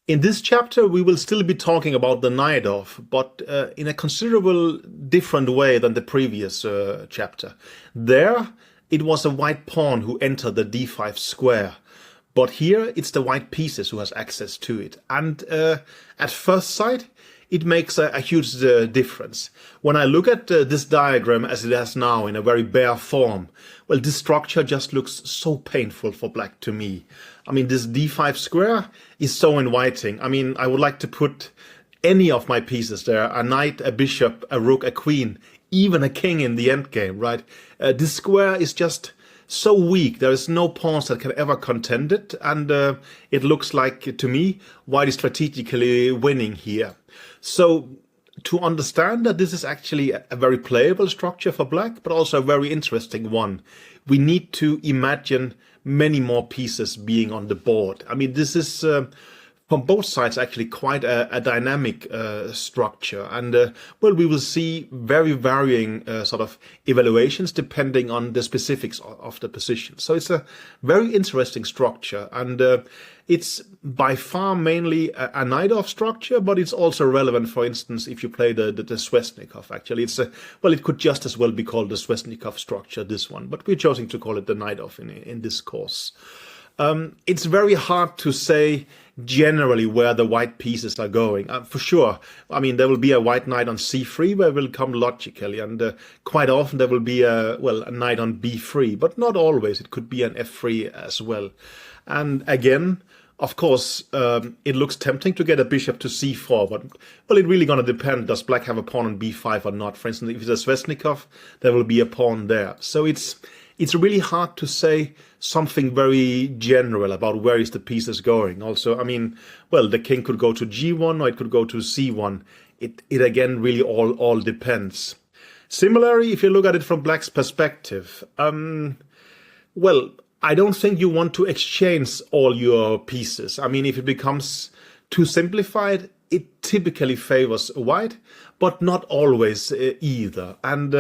In this chapter, we will still be talking about the Najdorf, but in a considerable different way than the previous chapter. There, it was a white pawn who entered the d5 square, but here it's the white pieces who has access to it. And at first sight, it makes a huge difference. When I look at this diagram as it is now in a very bare form, well, this structure just looks so painful for black to me. I mean, this d5 square is so inviting. I mean, I would like to put any of my pieces there, a knight, a bishop, a rook, a queen, even a king in the endgame, right? This square is just so weak. There is no pawns that can ever contend it, and it looks like, to me, white is strategically winning here. So to understand that this is actually a very playable structure for black, but also a very interesting one, we need to imagine many more pieces being on the board. I mean, this is from both sides actually quite a dynamic structure, and well, we will see very varying sort of evaluations depending on the specifics of the position. So it's a very interesting structure, and it's by far mainly a Najdorf structure, but it's also relevant, for instance, if you play the Sveshnikov. Actually, it's well, it could just as well be called the Sveshnikov structure, this one, but we're choosing to call it the Najdorf in this course. It's very hard to say generally where the white pieces are going. For sure, I mean, there will be a white knight on c3 where it will come logically, and quite often there will be a knight on b3, but not always. It could be an f3 as well. And again, of course, it looks tempting to get a bishop to c4, but well, it's really going to depend. Does black have a pawn on b5 or not? For instance, if it's a Sveshnikov, there will be a pawn there. So it's really hard to say something very general about where is the pieces going. Also, I mean, well, the king could go to g1 or it could go to c1. It again really all depends. Similarly, if you look at it from black's perspective, well, I don't think you want to exchange all your pieces. I mean, if it becomes too simplified, it typically favors white, but not always either. And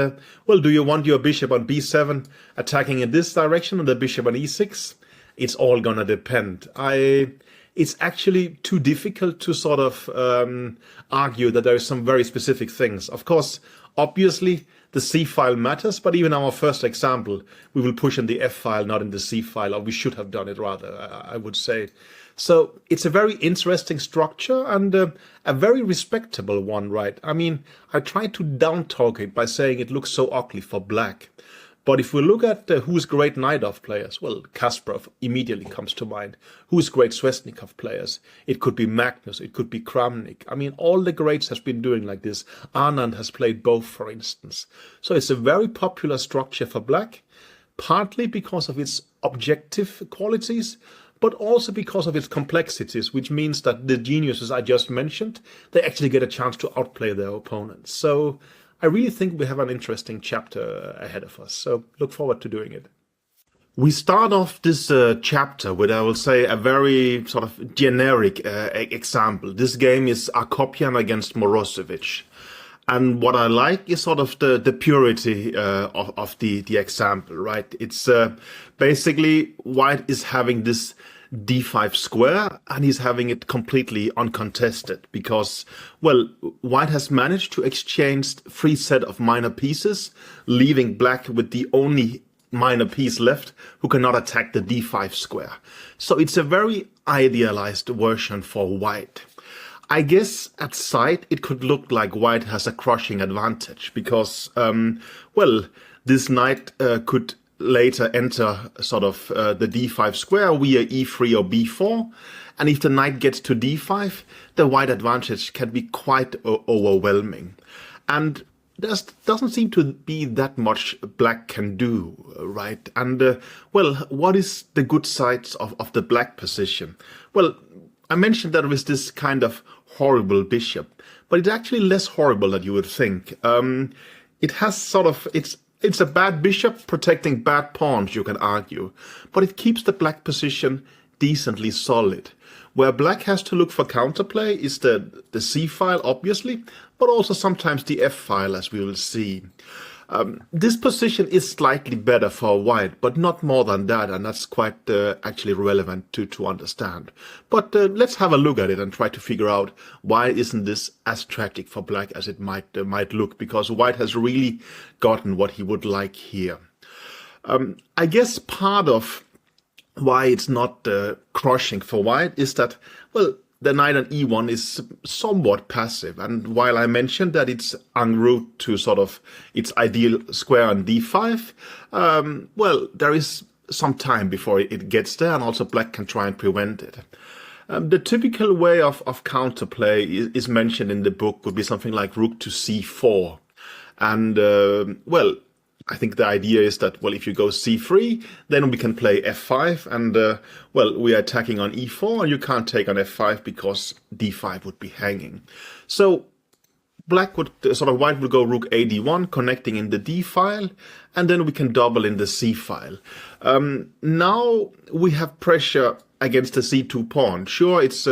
well, do you want your bishop on b7 attacking in this direction and the bishop on e6? It's all gonna depend. It's actually too difficult to sort of argue that there is some very specific things. Of course, obviously, the C file matters, but even our first example, we will push in the F file, not in the C file, or we should have done it rather, I would say. So it's a very interesting structure and a very respectable one, right? I mean, I tried to down-talk it by saying it looks so ugly for black. But if we look at who's great Najdorf players, well, Kasparov immediately comes to mind. Who's great Sveshnikov players? It could be Magnus, it could be Kramnik. I mean, all the greats has been doing like this. Anand has played both, for instance. So it's a very popular structure for black, partly because of its objective qualities, but also because of its complexities, which means that the geniuses I just mentioned, they actually get a chance to outplay their opponents. So I really think we have an interesting chapter ahead of us, so look forward to doing it. We start off this chapter with, I will say, a very sort of generic example. This game is Akopian against Morozevich. And what I like is sort of the purity of the example, right? It's basically white is having this d5 square and he's having it completely uncontested because, well, white has managed to exchange 3 set of minor pieces, leaving black with the only minor piece left who cannot attack the d5 square. So it's a very idealized version for white. I guess at sight it could look like white has a crushing advantage because, well, this knight could later enter sort of the d5 square via e3 or b4, and if the knight gets to d5, the white advantage can be quite overwhelming. And there doesn't seem to be that much black can do, right? And, well, what is the good sides of the black position? Well, I mentioned that with this kind of horrible bishop, but it's actually less horrible than you would think. It has sort of, it's a bad bishop protecting bad pawns, you can argue, but it keeps the black position decently solid. Where black has to look for counterplay is the C file, obviously, but also sometimes the F file, as we will see. This position is slightly better for white, but not more than that, and that's quite actually relevant to understand. But let's have a look at it and try to figure out why isn't this as tragic for black as it might look, because white has really gotten what he would like here. I guess part of why it's not crushing for white is that, well, the knight on e1 is somewhat passive, and while I mentioned that it's en route to sort of its ideal square on d5, well, there is some time before it gets there, and also black can try and prevent it. The typical way of counterplay is mentioned in the book would be something like rook to c4, and well, I think the idea is that, well, if you go c3, then we can play f5, and, well, we are attacking on e4, and you can't take on f5 because d5 would be hanging. So black would, white would go rook a d1, connecting in the d file, and then we can double in the c file. Now we have pressure against the c2 pawn. Sure, it's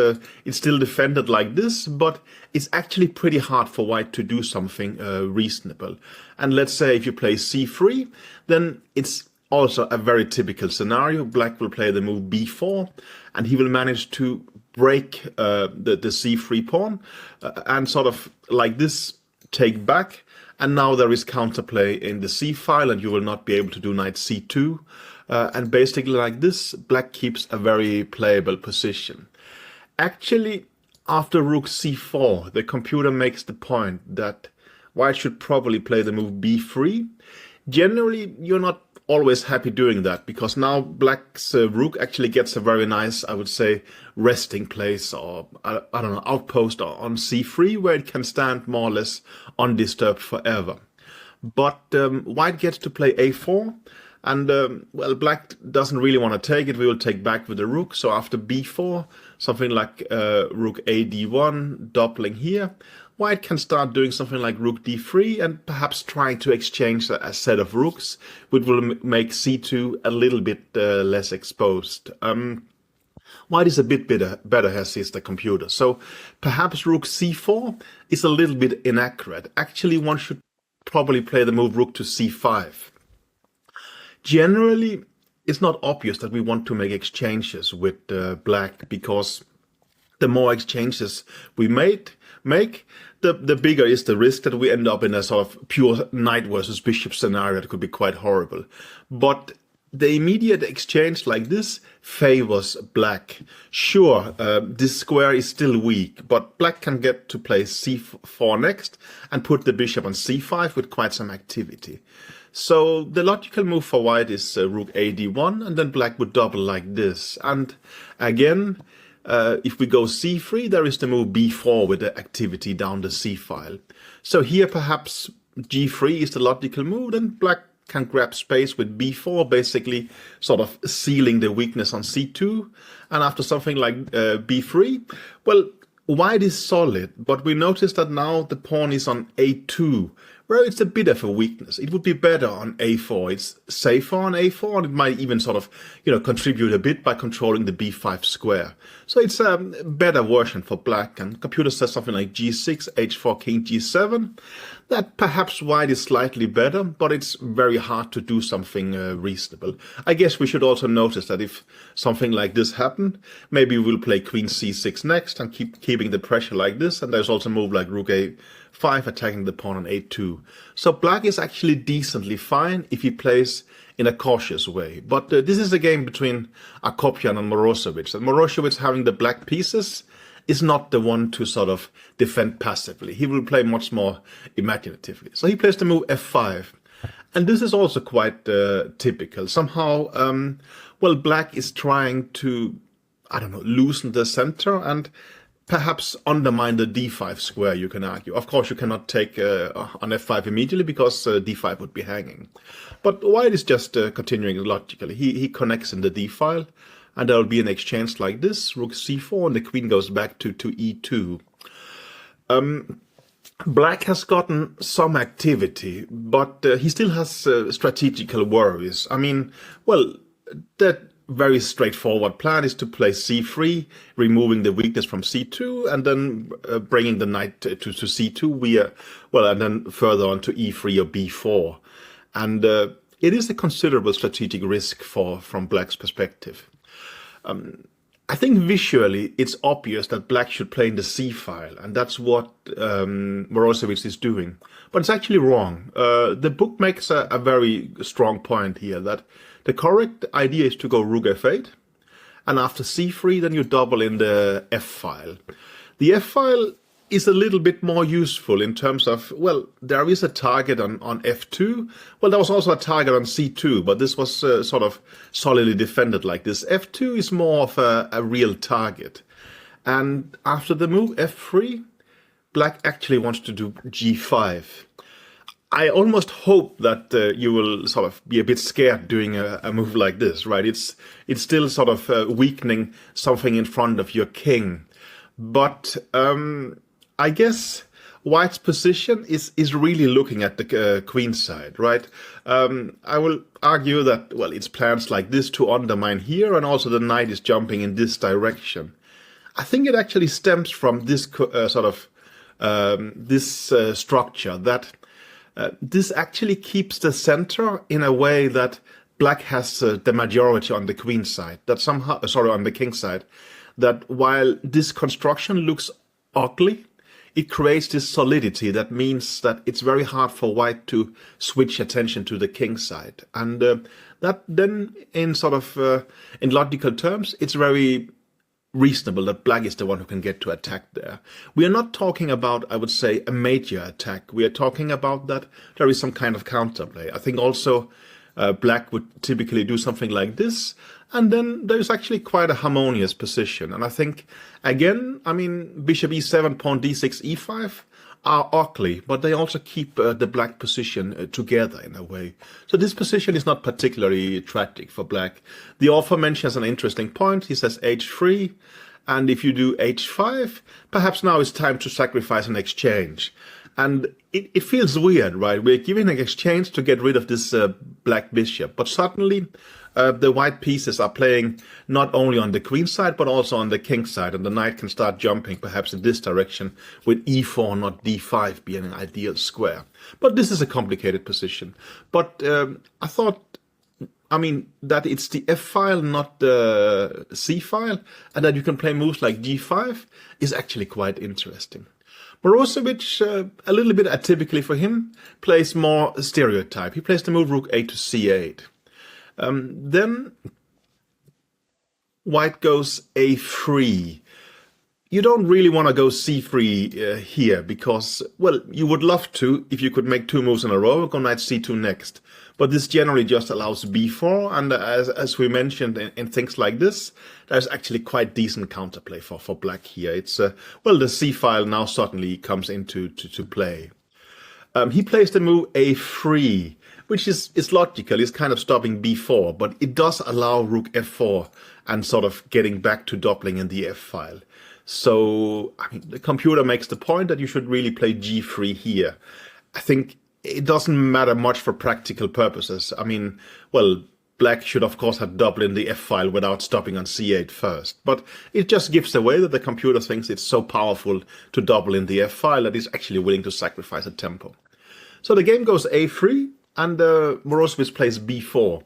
still defended like this, but it's actually pretty hard for white to do something reasonable. And let's say if you play c3, then it's also a very typical scenario. Black will play the move b4, and he will manage to break the c3 pawn and sort of like this take back. And now there is counterplay in the c file, and you will not be able to do knight c2. And basically like this, black keeps a very playable position. Actually, after rook c4, the computer makes the point that white should probably play the move b3. Generally, you're not always happy doing that, because now black's rook actually gets a very nice, I would say, resting place, or I don't know, outpost on c3, where it can stand more or less undisturbed forever. But white gets to play a4, and well, black doesn't really want to take it. We will take back with the rook. So after b4, something like rook a d1, doubling here, white can start doing something like rook d3 and perhaps trying to exchange a set of rooks, which will make c2 a little bit less exposed. White is a bit better here, says the computer. So perhaps rook c4 is a little bit inaccurate. Actually, one should probably play the move rook to c5. Generally, it's not obvious that we want to make exchanges with black, because the more exchanges we make, the bigger is the risk that we end up in a sort of pure knight versus bishop scenario that could be quite horrible. But the immediate exchange like this favors black. Sure, this square is still weak, but black can get to play c4 next and put the bishop on c5 with quite some activity. So the logical move for white is rook a d1, and then black would double like this. And again, if we go c3, there is the move b4 with the activity down the c file. So here perhaps g3 is the logical move, and black can grab space with b4, basically sort of sealing the weakness on c2. And after something like b3, well, white is solid, but we notice that now the pawn is on a2, where it's a bit of a weakness. It would be better on a4. It's safer on a4, and it might even sort of, contribute a bit by controlling the b5 square. So it's a better version for black, and computer says something like g6, h4, king g7. That perhaps white is slightly better, but it's very hard to do something reasonable. I guess we should also notice that if something like this happened, maybe we'll play queen c6 next and keeping the pressure like this, and there's also a move like rook a5 attacking the pawn on a2. So black is actually decently fine if he plays in a cautious way. But this is a game between Akopyan and Morozowicz. And Morozowicz, having the black pieces, is not the one to sort of defend passively. He will play much more imaginatively. So he plays the move f5. And this is also quite typical. Somehow, well, black is trying to, loosen the center and perhaps undermine the d5 square, you can argue. Of course, you cannot take on f5 immediately, because d5 would be hanging. But white is just continuing logically. He connects in the d file, and there will be an exchange like this, rook c4, and the queen goes back to e2. Black has gotten some activity, but he still has strategical worries. I mean, well, that very straightforward plan is to play c3, removing the weakness from c2, and then bringing the knight to c2 and then further on to e3 or b4. And it is a considerable strategic risk from Black's perspective. I think visually it's obvious that Black should play in the c-file, and that's what Morozevich is doing. But it's actually wrong. The book makes a very strong point here, that the correct idea is to go rook f8, and after c3, then you double in the f-file. The f-file is a little bit more useful in terms of, well, there is a target on f2. Well, there was also a target on c2, but this was sort of solidly defended like this. f2 is more of a real target. And after the move f3, Black actually wants to do g5. I almost hope that you will sort of be a bit scared doing a move like this, right? It's still sort of weakening something in front of your king. But I guess White's position is really looking at the queen side, right? I will argue that, well, it's plans like this to undermine here, and also the knight is jumping in this direction. I think it actually stems from this structure, that this actually keeps the center in a way that Black has the majority on the queen side, that somehow, on the king side, that while this construction looks ugly, it creates this solidity that means that it's very hard for White to switch attention to the king side. And that then, in in logical terms, it's very reasonable that Black is the one who can get to attack there. We are not talking about, I would say, a major attack. We are talking about that there is some kind of counterplay. I think also Black would typically do something like this, and then there's actually quite a harmonious position. And I think, again, I mean, bishop e7, pawn d6, e5 are ugly, but they also keep the Black position together in a way. So this position is not particularly tragic for Black. The author mentions an interesting point. He says h3, and if you do h5, perhaps now it's time to sacrifice an exchange. And it feels weird, right? We're giving an exchange to get rid of this Black bishop, but suddenly the White pieces are playing not only on the queen side, but also on the king side, and the knight can start jumping perhaps in this direction, with e4, not d5, being an ideal square. But this is a complicated position. But I thought, I mean, that it's the f-file, not the c-file, and that you can play moves like g5 is actually quite interesting. Morozevich, a little bit atypically for him, plays more stereotype. He plays the move rook a to c8. Then White goes a3. You don't really want to go c3 here because, well, you would love to if you could make two moves in a row, go knight c2 next. But this generally just allows b4, and as we mentioned in things like this, there's actually quite decent counterplay for Black here. It's, well, the c-file now suddenly comes into play. He plays the move a3, which is logical. It's kind of stopping b4, but it does allow rook f4 and sort of getting back to doubling in the f-file. So, I mean, the computer makes the point that you should really play g3 here. I think it doesn't matter much for practical purposes. I mean, well, Black should of course have doubled in the f-file without stopping on c8 first. But it just gives away that the computer thinks it's so powerful to double in the f-file that it's actually willing to sacrifice a tempo. So the game goes a3, and Morozevich plays b4.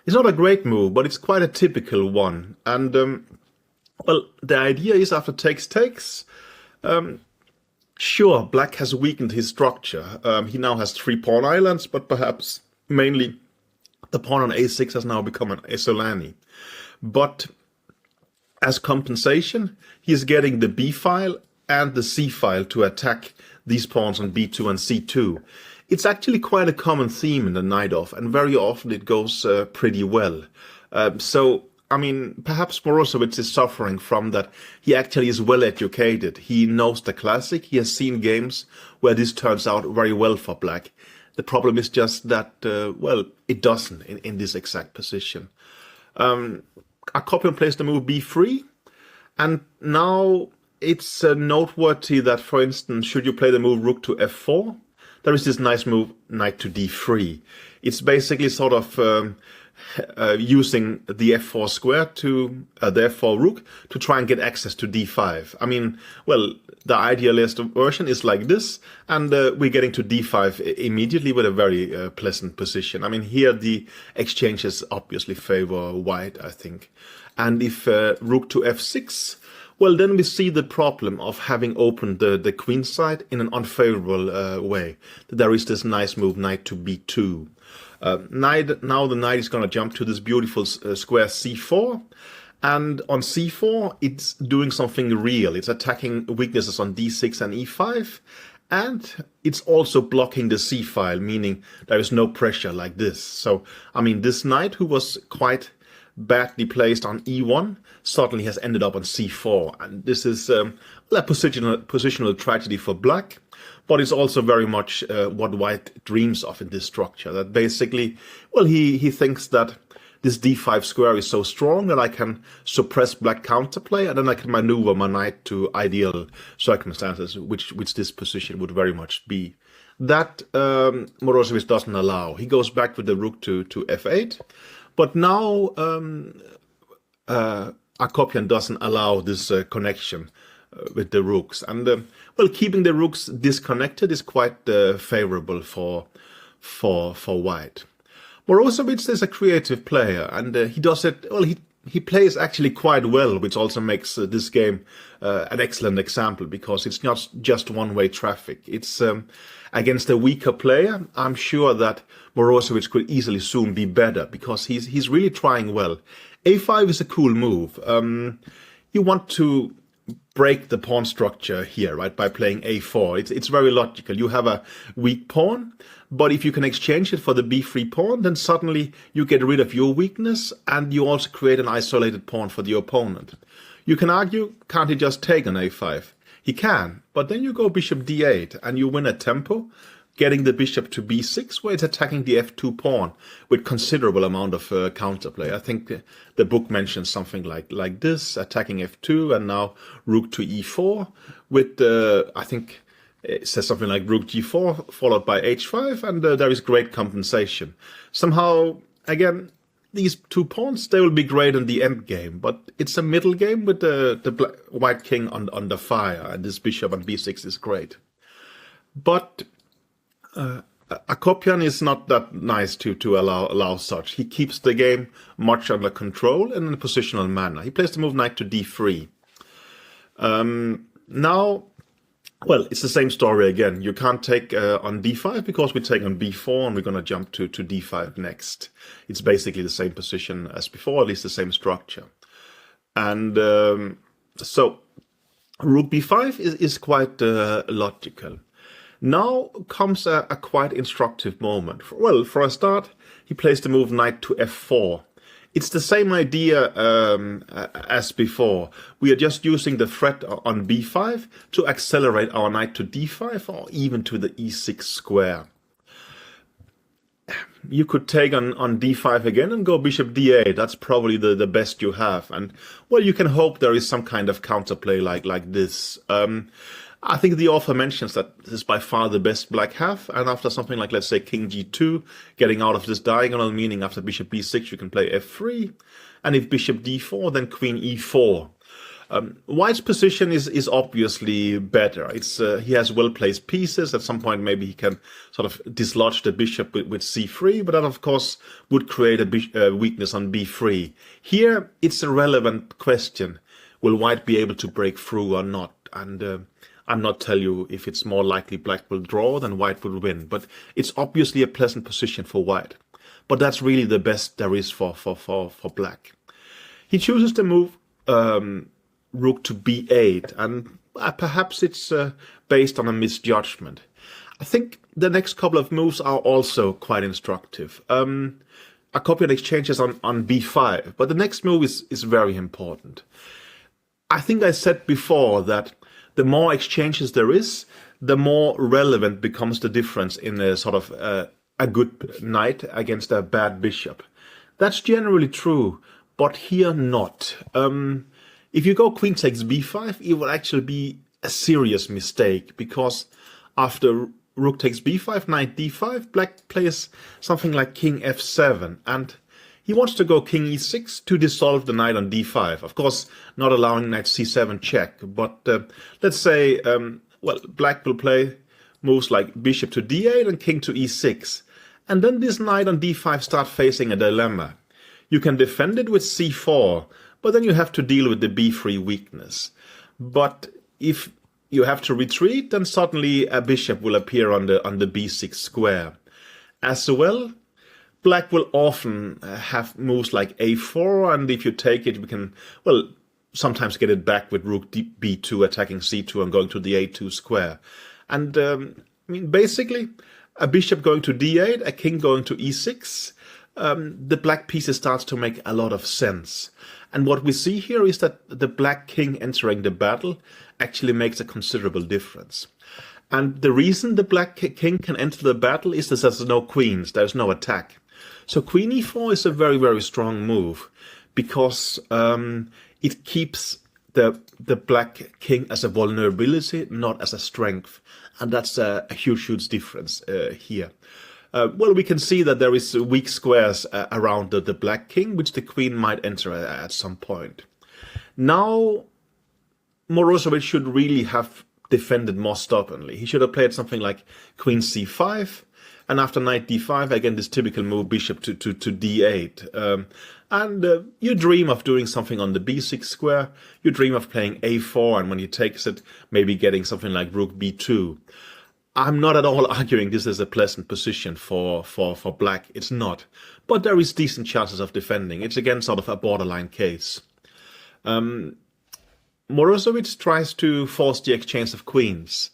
It's not a great move, but it's quite a typical one. And, well, the idea is after takes, sure, Black has weakened his structure. He now has 3 pawn islands, but perhaps mainly the pawn on a6 has now become an Isolani. But as compensation, he is getting the b-file and the c-file to attack these pawns on b2 and c2. It's actually quite a common theme in the Najdorf, and very often it goes pretty well. So, I mean, perhaps Morozevich is suffering from that. He actually is well educated. He knows the classic. He has seen games where this turns out very well for Black. The problem is just that, well, it doesn't in this exact position. Akopian plays the move b3, and now it's noteworthy that, for instance, should you play the move rook to f4, there is this nice move, knight to d3. It's basically sort of using the f4 square to the f4 rook to try and get access to d5. I mean, well, the idealist version is like this, and we're getting to d5 immediately with a very pleasant position. I mean, here the exchanges obviously favor white, I think. And if rook to f6, well, then we see the problem of having opened the queen side in an unfavorable way. There is this nice move, knight to b2. Now the knight is going to jump to this beautiful square c4. And on c4, it's doing something real. It's attacking weaknesses on d6 and e5. And it's also blocking the c file, meaning there is no pressure like this. So, I mean, this knight who was quite badly placed on e1 suddenly has ended up on c4. And this is a positional tragedy for black. But it's also very much what white dreams of in this structure. That basically, well, he thinks that this d5 square is so strong that I can suppress black counterplay, and then I can maneuver my knight to ideal circumstances, which this position would very much be. That Morozevich doesn't allow. He goes back with the rook to f8, but now Akopian doesn't allow this connection with the rooks. And well, keeping the rooks disconnected is quite favorable for white. Morozevich is a creative player, and he does it, well, he plays actually quite well, which also makes this game an excellent example, because it's not just one-way traffic. It's against a weaker player. I'm sure that Morozevich could easily soon be better, because he's really trying well. a5 is a cool move. You want to break the pawn structure here, right, by playing a4. It's very logical. You have a weak pawn, but if you can exchange it for the b3 pawn, then suddenly you get rid of your weakness, and you also create an isolated pawn for the opponent. You can argue, can't he just take an a5? He can, but then you go bishop d8, and you win a tempo, getting the bishop to b6, where it's attacking the f2 pawn with considerable amount of counterplay. I think the book mentions something like this, attacking f2, and now rook to e4, with, I think it says something like rook g4, followed by h5, and there is great compensation. Somehow, again, these two pawns, they will be great in the endgame, but it's a middle game with the white king under fire, and this bishop on b6 is great. But Akopian is not that nice to allow such. He keeps the game much under control and in a positional manner. He plays the move knight to d3. Now, well, it's the same story again. You can't take on d5 because we take on b4, and we're going to jump to d5 next. It's basically the same position as before, at least the same structure. And so rook b5 is quite logical. Now comes a quite instructive moment. Well, for a start, he plays the move knight to f4. It's the same idea as before. We are just using the threat on b5 to accelerate our knight to d5 or even to the e6 square. You could take on d5 again and go bishop d8. That's probably the best you have. And, well, you can hope there is some kind of counterplay like this. I think the author mentions that this is by far the best black have, and after something like, let's say, king g2, getting out of this diagonal, meaning after bishop b6 you can play f3, and if bishop d4, then queen e4. White's position is obviously better. It's he has well-placed pieces. At some point maybe he can sort of dislodge the bishop with c3, but that of course would create a weakness on b3. Here it's a relevant question. Will white be able to break through or not? And I'm not telling you if it's more likely black will draw than white will win, but it's obviously a pleasant position for white. But that's really the best there is for black. He chooses to move rook to b8, and perhaps it's based on a misjudgment. I think the next couple of moves are also quite instructive. Akopian exchanges on b5, but the next move is very important. I think I said before that the more exchanges there is, the more relevant becomes the difference in a sort of a good knight against a bad bishop. That's generally true, but here not. If you go queen takes b5, it will actually be a serious mistake, because after rook takes b5, knight d5, black plays something like king f7, and He wants to go king e6 to dissolve the knight on d5. Of course, not allowing knight c7 check, but let's say, well, black will play moves like bishop to d8 and king to e6. And then this knight on d5 starts facing a dilemma. You can defend it with c4, but then you have to deal with the b3 weakness. But if you have to retreat, then suddenly a bishop will appear on the b6 square. As well, black will often have moves like a4, and if you take it, we can, well, sometimes get it back with rook b2 attacking c2 and going to the a2 square. And I mean, basically, a bishop going to d8, a king going to e6, the black pieces starts to make a lot of sense. And what we see here is that the black king entering the battle actually makes a considerable difference. And the reason the black king can enter the battle is that there's no queens, there's no attack. So queen e4 is a very, very strong move because it keeps the black king as a vulnerability, not as a strength. And that's a huge, huge difference here. Well, we can see that there is weak squares around the black king, which the queen might enter at some point. Now, Morozovich should really have defended more stubbornly. He should have played something like queen c5, and after knight d5, again, this typical move, bishop to d8. And you dream of doing something on the b6 square, you dream of playing a4, and when he takes it, maybe getting something like rook b2. I'm not at all arguing this is a pleasant position for black. It's not. But there is decent chances of defending. It's again sort of a borderline case. Morozovich tries to force the exchange of queens.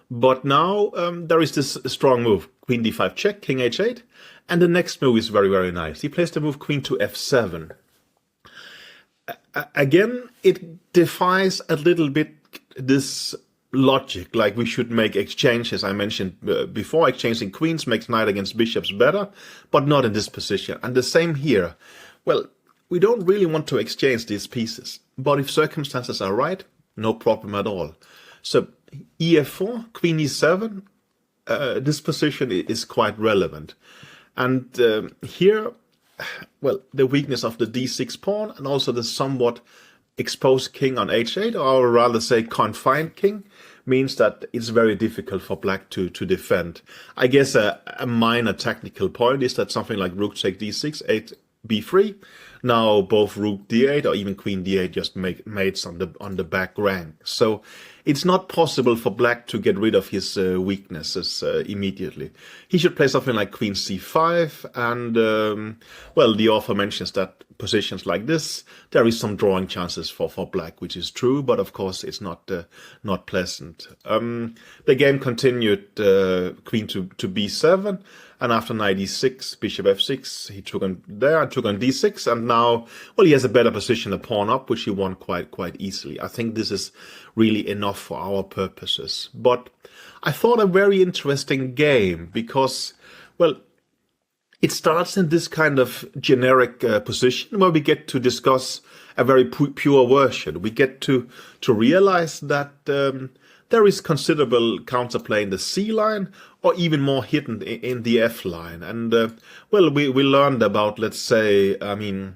But now there is this strong move. Queen d5 check, king h8. And the next move is very, very nice. He plays the move queen to f7. Again, it defies a little bit this logic, like we should make exchanges. I mentioned before, exchanging queens makes knight against bishops better, but not in this position. And the same here. Well, we don't really want to exchange these pieces, but if circumstances are right, no problem at all. So ef4, queen e7, this position is quite relevant. And here, well, the weakness of the d6 pawn and also the somewhat exposed king on h8, or rather say confined king, means that it's very difficult for black to defend. I guess a minor technical point is that something like rook take d6, 8 b3, now both rook d8 or even queen d8 just make mates on the back rank. So it's not possible for black to get rid of his weaknesses immediately. He should play something like queen c5, and well, the author mentions that positions like this, there is some drawing chances for black, which is true, but of course it's not pleasant. The game continued queen to b7, and after knight e6, bishop f6, he took on there, took on d6, and now, well, he has a better position, a pawn up, which he won quite easily. I think this is really enough for our purposes. But I thought a very interesting game because, well, it starts in this kind of generic position where we get to discuss a very pure version. We get to realize that there is considerable counterplay in the C line, or even more hidden in the F line. And well, we learned about, let's say, I mean,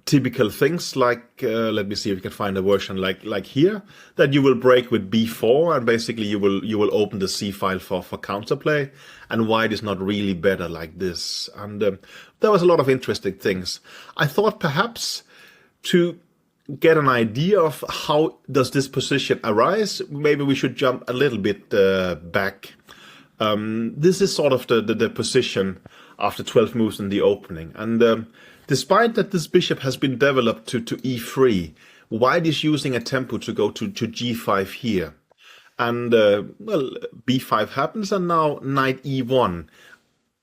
typical things like, let me see if we can find a version like here, that you will break with b4, and basically you will open the C file for counterplay, and white is not really better like this. And there was a lot of interesting things. I thought perhaps to get an idea of how does this position arise, maybe we should jump a little bit back. This is sort of the position after 12 moves in the opening, and despite that this bishop has been developed to e3, white is using a tempo to go to g5 here. And, well, b5 happens, and now knight e1.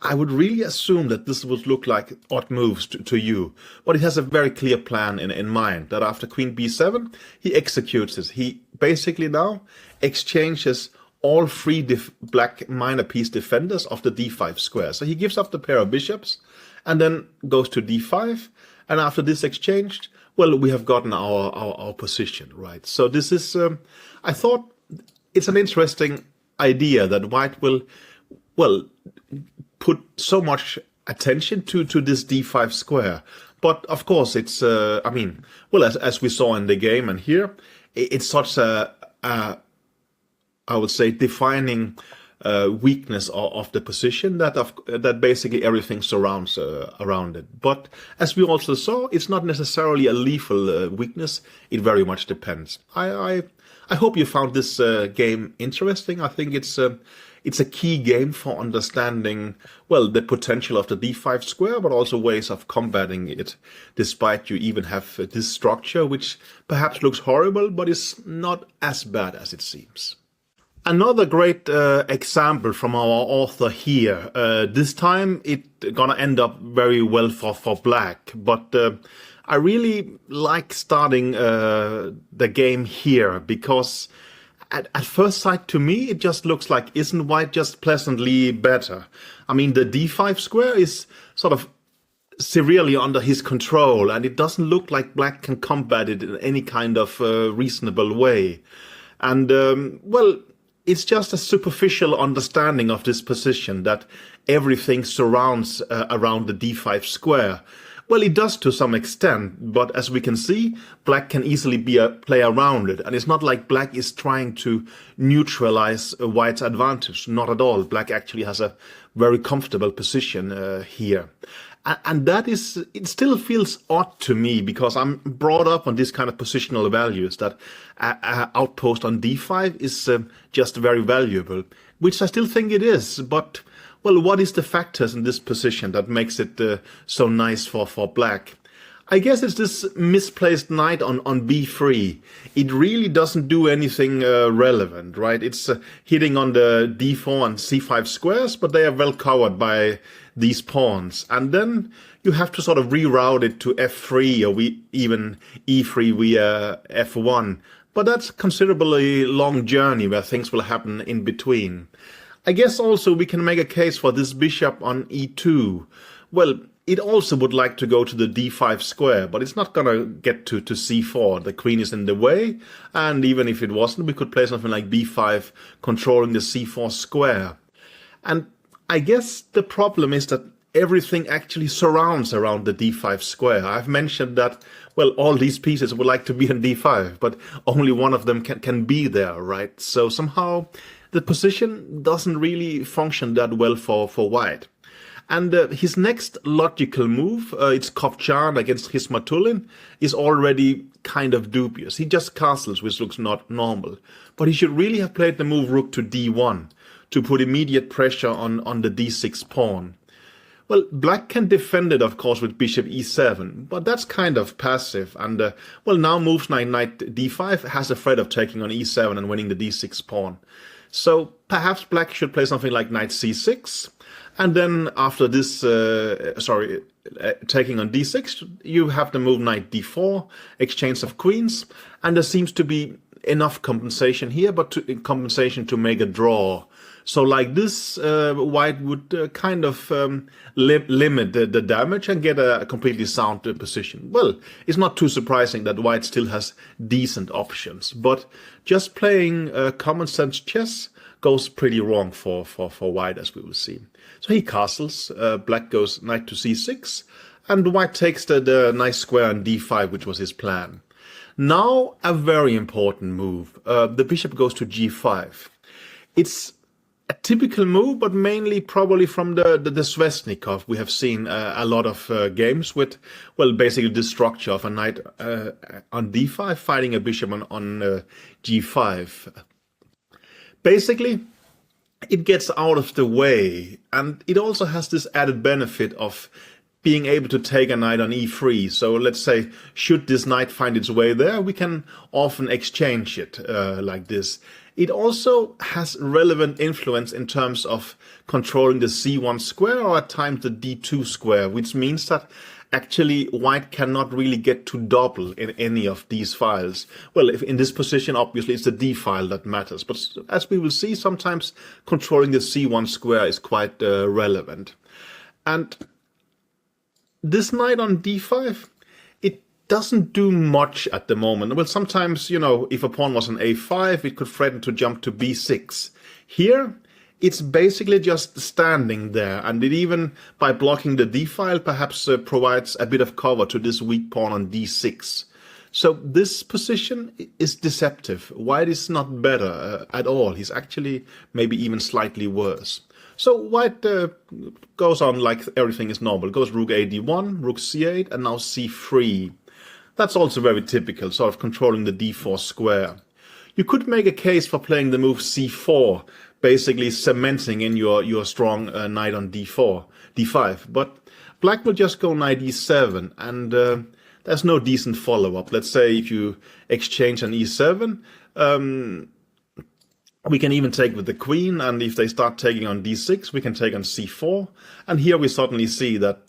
I would really assume that this would look like odd moves to you, but he has a very clear plan in mind, that after queen b7, he executes this. He basically now exchanges all three black minor piece defenders of the d5 square. So he gives up the pair of bishops, and then goes to d5, and after this exchange, well, we have gotten our position, right? So this is, I thought it's an interesting idea that white will, well, put so much attention to this d5 square. But of course, it's I mean, well, as we saw in the game and here, it's such a I would say defining weakness of the position that basically everything surrounds around it. But as we also saw, it's not necessarily a lethal weakness. It very much depends. I hope you found this game interesting. I think it's a key game for understanding, well, the potential of the d5 square, but also ways of combating it, despite you even have this structure, which perhaps looks horrible, but is not as bad as it seems. Another great example from our author here. This time it gonna end up very well for black, but I really like starting the game here because at first sight to me it just looks like, isn't white just pleasantly better? I mean, the d5 square is sort of severely under his control, and it doesn't look like black can combat it in any kind of reasonable way. And well, it's just a superficial understanding of this position that everything surrounds around the d5 square. Well, it does to some extent, but as we can see, black can easily play around it. And it's not like black is trying to neutralize white's advantage. Not at all. Black actually has a very comfortable position here. And that is, it still feels odd to me because I'm brought up on this kind of positional values that outpost on d5 is just very valuable, which I still think it is. But, well, what is the factors in this position that makes it so nice for black? I guess it's this misplaced knight on b3. It really doesn't do anything relevant, right? It's hitting on the d4 and c5 squares, but they are well covered by these pawns. And then you have to sort of reroute it to f3 or even e3 via f1. But that's a considerably long journey where things will happen in between. I guess also we can make a case for this bishop on e2. Well, it also would like to go to the d5 square, but it's not going to get to c4. The queen is in the way, and even if it wasn't, we could play something like b5, controlling the c4 square. And I guess the problem is that everything actually surrounds around the d5 square. I've mentioned that, well, all these pieces would like to be in d5, but only one of them can be there, right? So somehow the position doesn't really function that well for white. And his next logical move, it's Kovchan against Hizmatulin, is already kind of dubious. He just castles, which looks not normal. But he should really have played the move rook to d1 to put immediate pressure on the d6 pawn. Well, black can defend it, of course, with bishop e7, but that's kind of passive. And, well, now moves knight d5 has a threat of taking on e7 and winning the d6 pawn. So perhaps black should play something like knight c6. And then after this, taking on d6, you have the move knight d4, exchange of queens, and there seems to be enough compensation here, but compensation to make a draw. So like this, white would kind of limit the damage and get a completely sound position. Well, it's not too surprising that white still has decent options, but just playing common sense chess goes pretty wrong for white, as we will see. So he castles, black goes knight to c6, and white takes the nice square on d5, which was his plan. Now, a very important move. The bishop goes to g5. It's a typical move, but mainly probably from the Sveshnikov. We have seen a lot of games with, well, basically the structure of a knight on d5 fighting a bishop on g5. Basically, it gets out of the way, and it also has this added benefit of being able to take a knight on e3. So let's say, should this knight find its way there, we can often exchange it like this. It also has relevant influence in terms of controlling the c1 square or at times the d2 square, which means that actually white cannot really get to double in any of these files. Well, if in this position, obviously it's the d file that matters, but as we will see, sometimes controlling the c1 square is quite relevant. And this knight on d5, it doesn't do much at the moment. Well, sometimes, you know, if a pawn was on a5, it could threaten to jump to b6. Here, it's basically just standing there, and it even, by blocking the d file, perhaps provides a bit of cover to this weak pawn on d6. So this position is deceptive. White is not better at all. He's actually maybe even slightly worse. So white goes on like everything is normal. Goes rook a d1, rook c8, and now c3. That's also very typical, sort of controlling the d4 square. You could make a case for playing the move c4, basically cementing in your strong knight on d5. But black will just go knight e7, and there's no decent follow-up. Let's say if you exchange an e7, we can even take with the queen, and if they start taking on d6, we can take on c4. And here we suddenly see that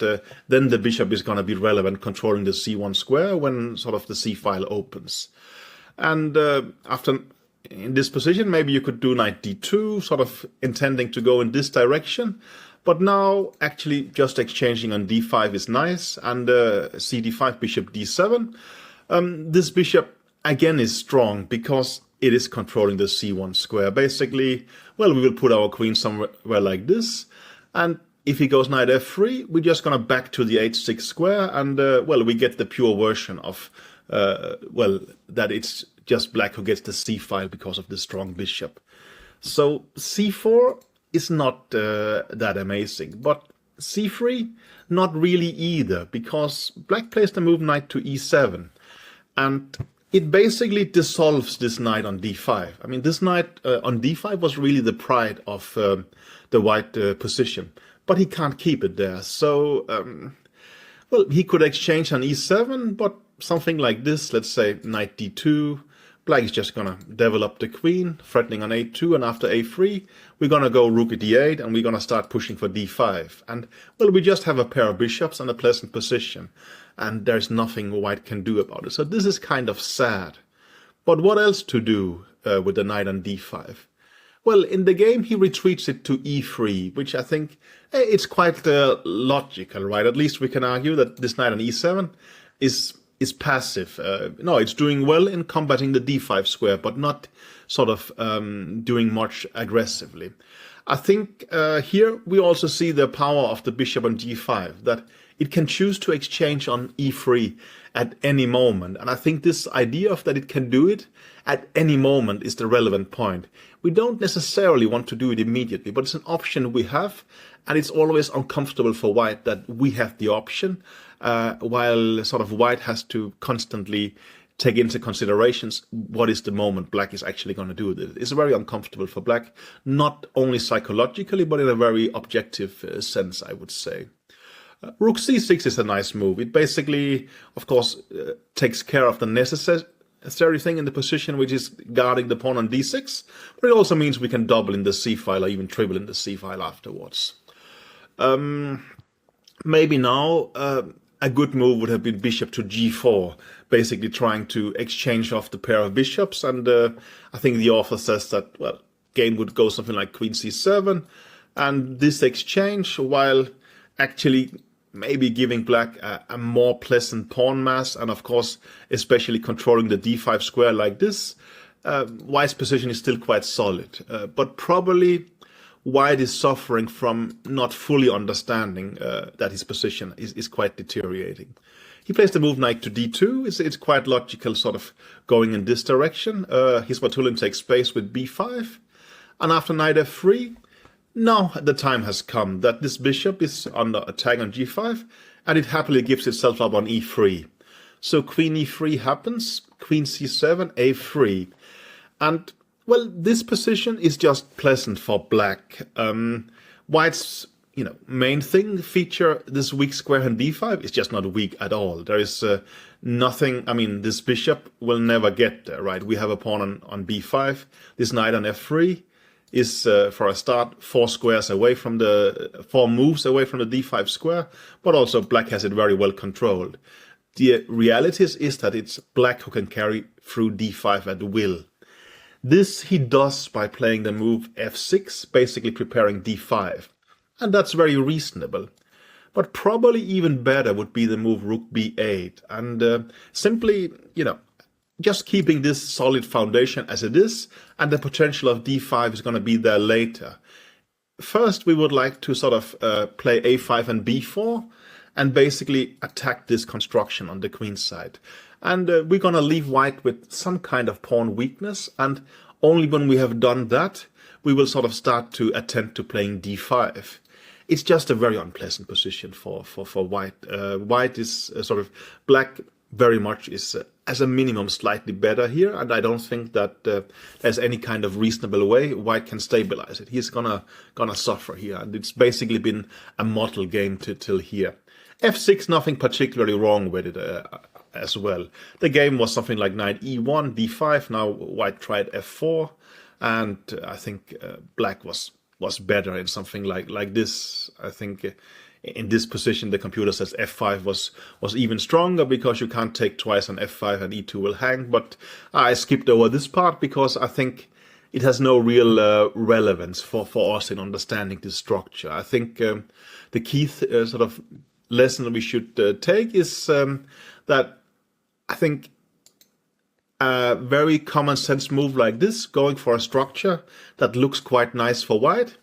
then the bishop is going to be relevant, controlling the c1 square when sort of the c file opens. And after, in this position, maybe you could do knight d2, sort of intending to go in this direction. But now, actually, just exchanging on d5 is nice, and cd5, bishop d7. This bishop, again, is strong because it is controlling the c1 square. Basically, well, we will put our queen somewhere like this, and if he goes knight f3, we're just going to back to the h6 square, and, well, we get the pure version of, well, that it's just black who gets the c file because of the strong bishop. So c4 is not that amazing, but c3, not really either, because black plays the move knight to e7, and it basically dissolves this knight on d5. I mean, this knight on d5 was really the pride of the white position, but he can't keep it there. So, well, he could exchange on e7, but something like this, let's say knight d2, black is just going to develop the queen, threatening on a2, and after a3, we're going to go rook at d8, and we're going to start pushing for d5. And, well, we just have a pair of bishops and a pleasant position, and there's nothing white can do about it. So this is kind of sad. But what else to do with the knight on d5? Well, in the game, he retreats it to e3, which I think it's quite logical, right? At least we can argue that this knight on e7 is passive. No, it's doing well in combating the d5 square, but not sort of doing much aggressively. I think here we also see the power of the bishop on g5, that it can choose to exchange on e3 at any moment. And I think this idea of that it can do it at any moment is the relevant point. We don't necessarily want to do it immediately, but it's an option we have, and it's always uncomfortable for white that we have the option, while sort of white has to constantly take into considerations what is the moment black is actually going to do with it. It's very uncomfortable for black, not only psychologically, but in a very objective sense, I would say. Rook c6 is a nice move. It basically, of course, takes care of the necessary thing in the position, which is guarding the pawn on d6, but it also means we can double in the c file or even triple in the c file afterwards. Maybe now a good move would have been bishop to g4, basically trying to exchange off the pair of bishops, and I think the author says that, well, game would go something like queen c7, and this exchange, while actually maybe giving black a more pleasant pawn mass, and of course especially controlling the d5 square like this, white's position is still quite solid, but probably white is suffering from not fully understanding that his position is quite deteriorating. He plays the move knight to d2. It's quite logical, sort of going in this direction. His Vatulin takes space with b5, and after knight f3, now the time has come that this bishop is under attack on g5, and it happily gives itself up on e3. So queen e3 happens, queen c7, a3. And, well, this position is just pleasant for black. White's, main feature, this weak square on d5, is just not weak at all. There is nothing, this bishop will never get there, right? We have a pawn on b5, this knight on f3, is, for a start, 4 moves away from the d5 square, but also black has it very well controlled. The reality is that it's black who can carry through d5 at will. This he does by playing the move f6, basically preparing d5, and that's very reasonable. But probably even better would be the move rook b8, and simply, just keeping this solid foundation as it is, and the potential of d5 is going to be there later. First, we would like to sort of play a5 and b4 and basically attack this construction on the queen side. And we're going to leave white with some kind of pawn weakness, and only when we have done that, we will sort of start to attend to playing d5. It's just a very unpleasant position for white. White is black very much is, as a minimum, slightly better here, and I don't think that there's any kind of reasonable way white can stabilize it. He's gonna suffer here, and it's basically been a model game till here. f6, nothing particularly wrong with it as well. The game was something like knight e1, d5. Now white tried f4, and I think black was better in something like this. I think in this position the computer says f5 was even stronger because you can't take twice on f5 and e2 will hang, but I skipped over this part because I think it has no real relevance for us in understanding this structure. I think the key sort of lesson we should take is that I think a very common sense move like this, going for a structure that looks quite nice for white,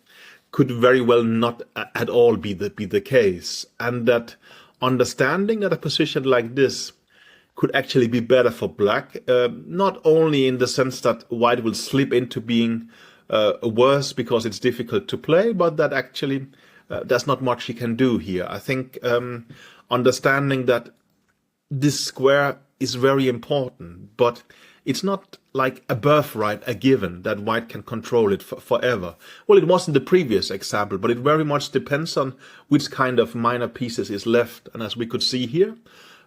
could very well not at all be the case, and that understanding that a position like this could actually be better for black, not only in the sense that white will slip into being worse because it's difficult to play, but that actually there's not much he can do here. I think understanding that this square is very important, but it's not like a birthright, a given, that white can control it forever. Well, it wasn't the previous example, but it very much depends on which kind of minor pieces is left. And as we could see here,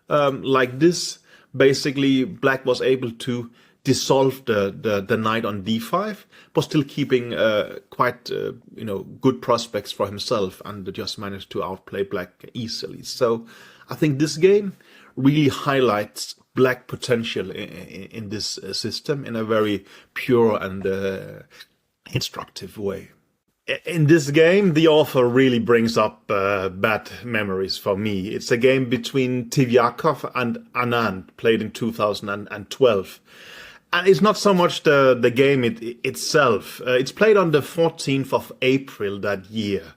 like this, basically black was able to dissolve the knight on d5, but still keeping quite good prospects for himself, and just managed to outplay black easily. So I think this game really highlights black potential in this system in a very pure and instructive way. In this game, the author really brings up bad memories for me. It's a game between Tivyakov and Anand, played in 2012. And it's not so much the game itself. It's played on the 14th of April that year.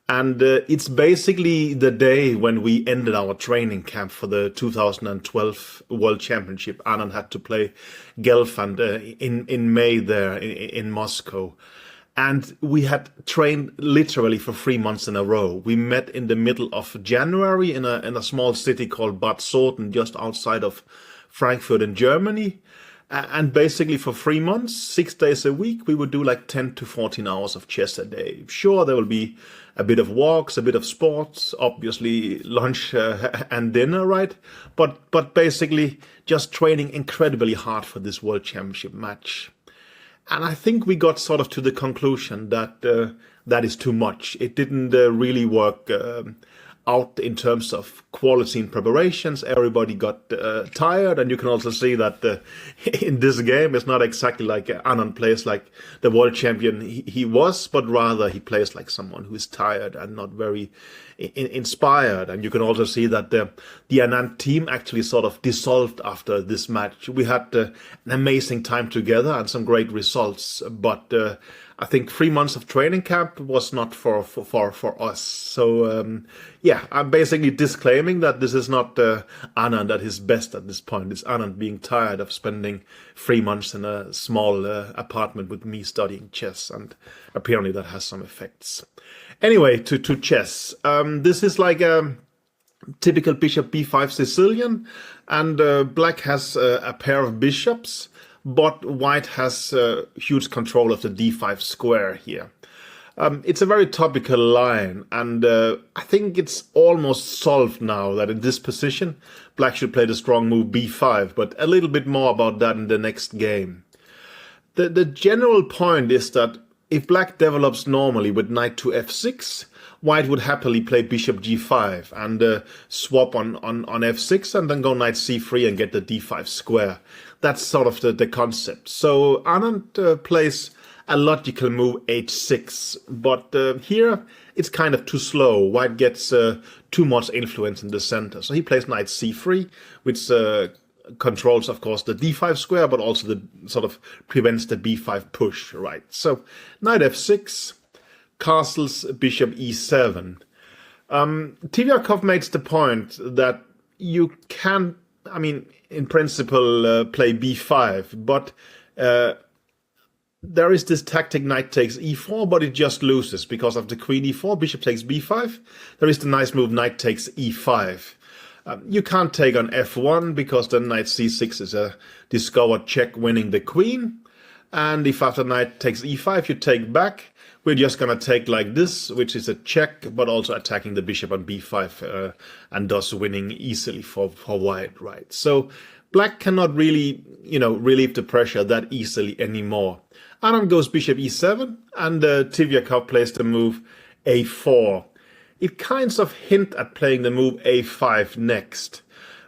And it's basically the day when we ended our training camp for the 2012 World Championship. Anand had to play Gelfand in May there in Moscow. And we had trained literally for 3 months in a row. We met in the middle of January in a small city called Bad Soden, just outside of Frankfurt in Germany. And basically for 3 months, 6 days a week, we would do like 10 to 14 hours of chess a day. Sure, there will be a bit of walks, a bit of sports, obviously lunch and dinner, right? But basically just training incredibly hard for this World Championship match. And I think we got sort of to the conclusion that that is too much. It didn't really work out in terms of quality in preparations. Everybody got tired, and you can also see that in this game it's not exactly like Anand plays like the world champion he was, but rather he plays like someone who is tired and not very inspired. And you can also see that the Anand team actually sort of dissolved after this match. We had an amazing time together and some great results, but I think 3 months of training camp was not for us. So yeah, I'm basically disclaiming that this is not Anand at his best at this point. It's Anand being tired of spending 3 months in a small apartment with me studying chess, and apparently that has some effects. Anyway, to chess. This is like a typical bishop b5 Sicilian, and black has a pair of bishops, but white has huge control of the d5 square here. It's a very topical line, and I think it's almost solved now that in this position, black should play the strong move b5, but a little bit more about that in the next game. The general point is that if black develops normally with knight to f6, white would happily play bishop g5 and swap on f6 and then go knight c3 and get the d5 square. That's sort of the concept. So Anand plays a logical move h6, but here it's kind of too slow. White gets too much influence in the center. So he plays knight c3, which controls, of course, the d5 square, but also the sort of prevents the b5 push, right? So knight f6, castles bishop e7. Tivyakov makes the point that you can, I mean, in principle, play b5, but there is this tactic knight takes e4, but it just loses because of the queen e4, bishop takes b5. There is the nice move knight takes e5. You can't take on f1 because then knight c6 is a discovered check winning the queen. And if after knight takes e5 you take back, we're just going to take like this, which is a check, but also attacking the bishop on b5 and thus winning easily for white, right? So black cannot really, relieve the pressure that easily anymore. Adam goes bishop e7, and Tivyakov plays the move a4. It kinds of hint at playing the move a5 next,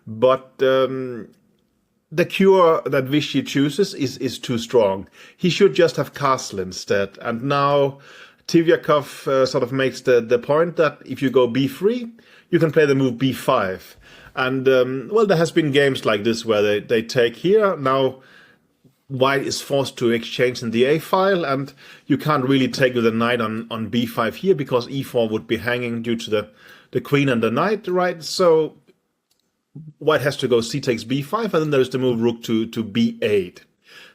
but the cure that Vichy chooses is too strong. He should just have castle instead. And now Tivyakov sort of makes the point that if you go b3, you can play the move b5. And, well, there has been games like this where they take here. Now white is forced to exchange in the a file, and you can't really take with the knight on b5 here because e4 would be hanging due to the queen and the knight, right? So white has to go c takes b5, and then there's the move rook to b8.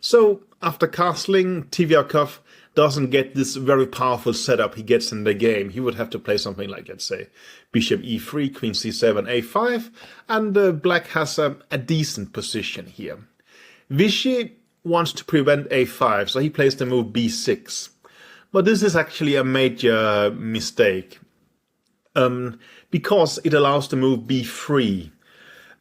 So after castling, Tivyakov doesn't get this very powerful setup he gets in the game. He would have to play something like, let's say, bishop e3, queen c7, a5, and black has a decent position here. Vichy wants to prevent a5, so he plays the move b6. But this is actually a major mistake, because it allows the move b3.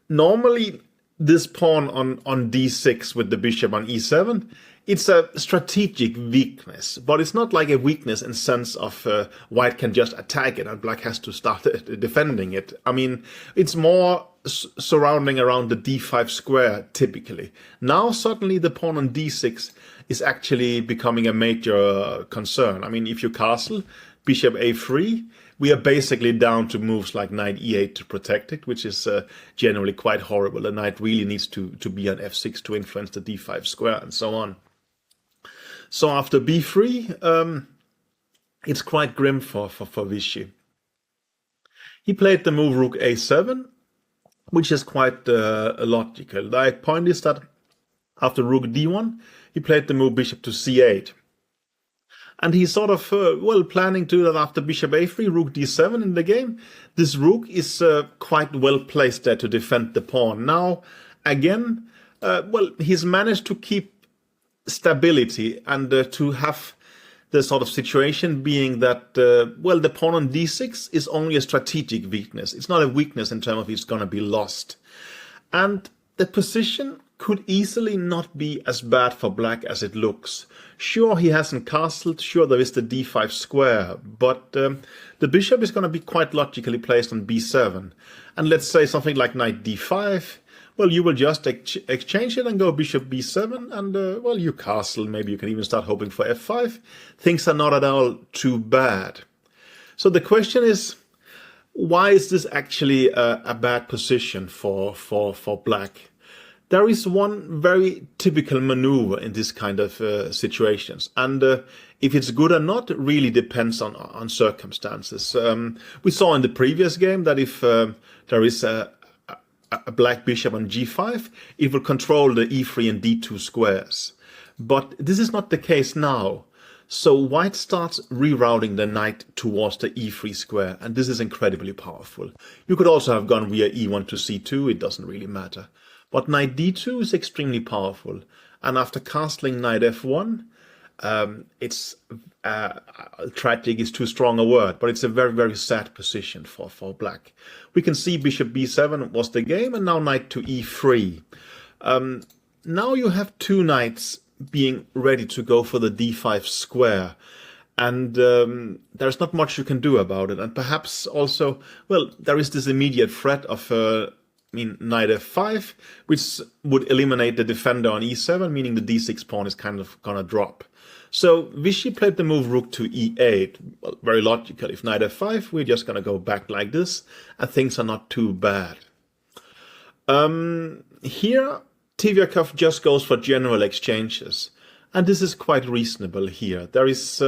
Normally, this pawn on d6 with the bishop on e7, it's a strategic weakness, but it's not like a weakness in sense of white can just attack it and black has to start defending it. I mean, it's more surrounding around the d5 square typically. Now suddenly the pawn on d6 is actually becoming a major concern. I mean, if you castle bishop a3, we are basically down to moves like knight e8 to protect it, which is generally quite horrible. The knight really needs to be on f6 to influence the d5 square and so on. So after b3, it's quite grim for Vichy. He played the move rook a7, which is quite logical. The point is that after rook d1, he played the move bishop to c8. And he's sort of, planning to do that after bishop a3, rook d7 in the game. This rook is quite well placed there to defend the pawn. Now, again, he's managed to keep stability and to have the sort of situation being that, the pawn on d6 is only a strategic weakness. It's not a weakness in terms of it's going to be lost. And the position could easily not be as bad for black as it looks. Sure, he hasn't castled, sure there is the d5 square, but the bishop is going to be quite logically placed on b7. And let's say something like knight d5, well, you will just exchange it and go bishop b7, and, you castle. Maybe you can even start hoping for f5. Things are not at all too bad. So the question is, why is this actually a bad position for black? There is one very typical maneuver in this kind of situations, and if it's good or not really depends on circumstances. We saw in the previous game that if there is a black bishop on g5, it will control the e3 and d2 squares. But this is not the case now. So white starts rerouting the knight towards the e3 square, and this is incredibly powerful. You could also have gone via e1 to c2, it doesn't really matter. But knight d2 is extremely powerful, and after castling knight f1, it's tragic is too strong a word, but it's a very, very sad position for black. We can see bishop b7 was the game, and now knight to e3. Now you have two knights being ready to go for the d5 square, and there's not much you can do about it. And perhaps also, there is this immediate threat of knight f5, which would eliminate the defender on e7, meaning the d6 pawn is kind of gonna drop. So Vichy played the move rook to e8. Well, very logical. If knight f5, we're just gonna go back like this, and things are not too bad. Here, Tivyakov just goes for general exchanges. and this is quite reasonable here. There is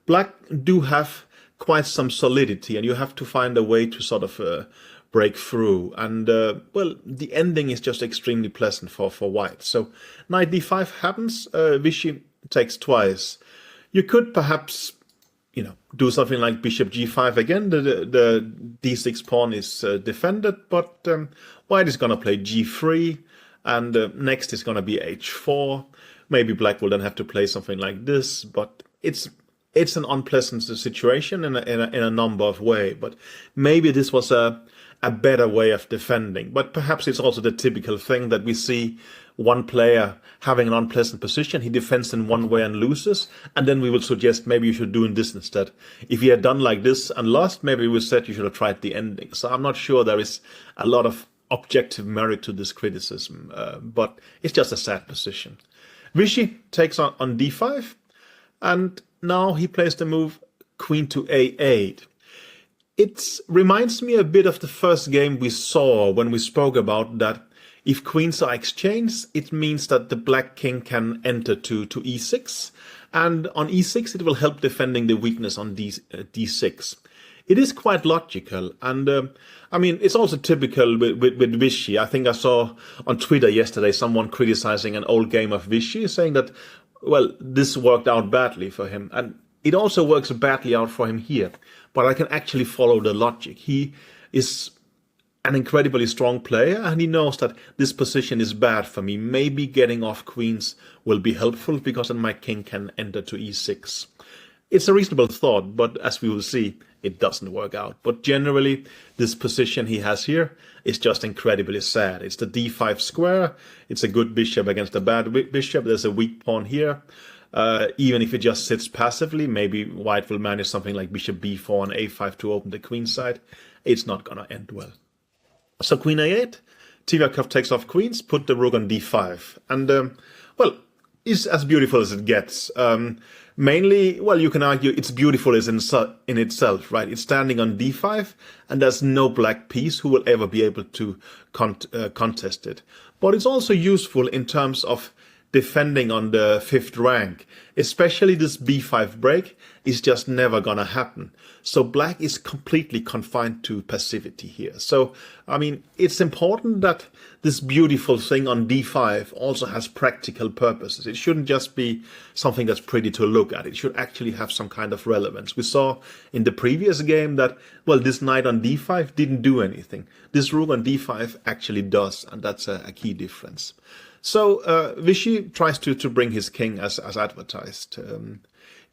black do have quite some solidity, and you have to find a way to sort of break through. And well, the ending is just extremely pleasant for white. So knight d5 happens. Vichy takes twice. You could perhaps, you know, do something like bishop g5 again. The d6 pawn is defended, but white is going to play g3, and next is going to be h4. Maybe black will then have to play something like this, but it's an unpleasant situation in a number of ways. But maybe this was a better way of defending. But perhaps it's also the typical thing that we see one player having an unpleasant position, he defends in one way and loses, and then we will suggest maybe you should do this instead. If he had done like this and lost, maybe we said you should have tried the ending. So I'm not sure there is a lot of objective merit to this criticism, but it's just a sad position. Vichy takes on d5, and now he plays the move queen to a8. It reminds me a bit of the first game we saw when we spoke about that if queens are exchanged, it means that the black king can enter to e6, and on e6 it will help defending the weakness on d6. It is quite logical, and I mean, it's also typical with Vichy. I think I saw on Twitter yesterday someone criticizing an old game of Vichy, saying that, well, this worked out badly for him, and it also works badly out for him here. But I can actually follow the logic. He is an incredibly strong player, and he knows that this position is bad for me. Maybe getting off queens will be helpful, because then my king can enter to e6. It's a reasonable thought, but as we will see, it doesn't work out. But generally, this position he has here is just incredibly sad. It's the d5 square. It's a good bishop against a bad bishop. There's a weak pawn here. Even if it just sits passively, maybe white will manage something like bishop b4 and a5 to open the queen side. It's not going to end well. So queen a8, Tyviakov takes off queens, put the rook on d5. And, well, it's as beautiful as it gets. Mainly, well, you can argue it's beautiful as in itself, right? It's standing on d5, and there's no black piece who will ever be able to contest it. But it's also useful in terms of defending on the 5th rank. Especially this b5 break is just never gonna happen. So black is completely confined to passivity here. So, I mean, it's important that this beautiful thing on d5 also has practical purposes. It shouldn't just be something that's pretty to look at. It should actually have some kind of relevance. We saw in the previous game that, well, this knight on d5 didn't do anything. This rook on d5 actually does, and that's a key difference. So Vichy tries to bring his king as advertised.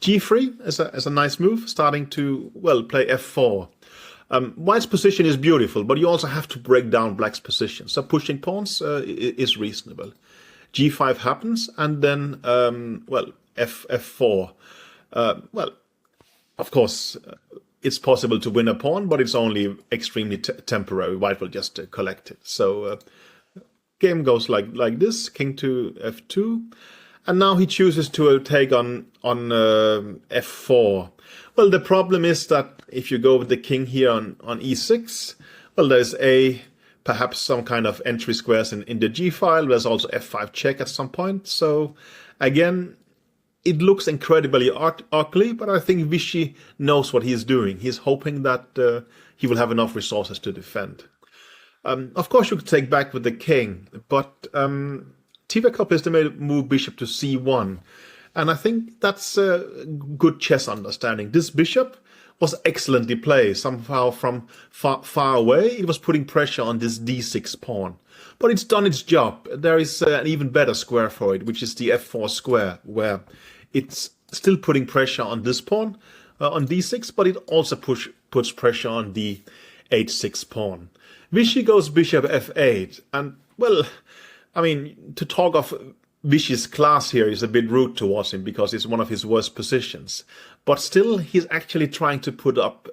g3 is a nice move, starting to, well, play f4. White's position is beautiful, but you also have to break down black's position. So pushing pawns is reasonable. g5 happens, and then, well, f4. Well, of course, it's possible to win a pawn, but it's only extremely temporary. White will just collect it. So game goes like this, king to f2, and now he chooses to take on f4. Well, the problem is that if you go with the king here on e6, well, there's perhaps some kind of entry squares in the g file. There's also f5 check at some point. So again, it looks incredibly ugly, but I think Vichy knows what he's doing. He's hoping that he will have enough resources to defend. Of course, you could take back with the king, but Tyviakov is to move bishop to c1, and I think that's a good chess understanding. This bishop was excellently played. Somehow from far away, it was putting pressure on this d6 pawn. But it's done its job. There is an even better square for it, which is the f4 square, where it's still putting pressure on this pawn, on d6, but it also puts pressure on the h6 pawn. Vichy goes bishop f8, and, well, I mean, to talk of Vichy's class here is a bit rude towards him, because it's one of his worst positions. But still, he's actually trying to put up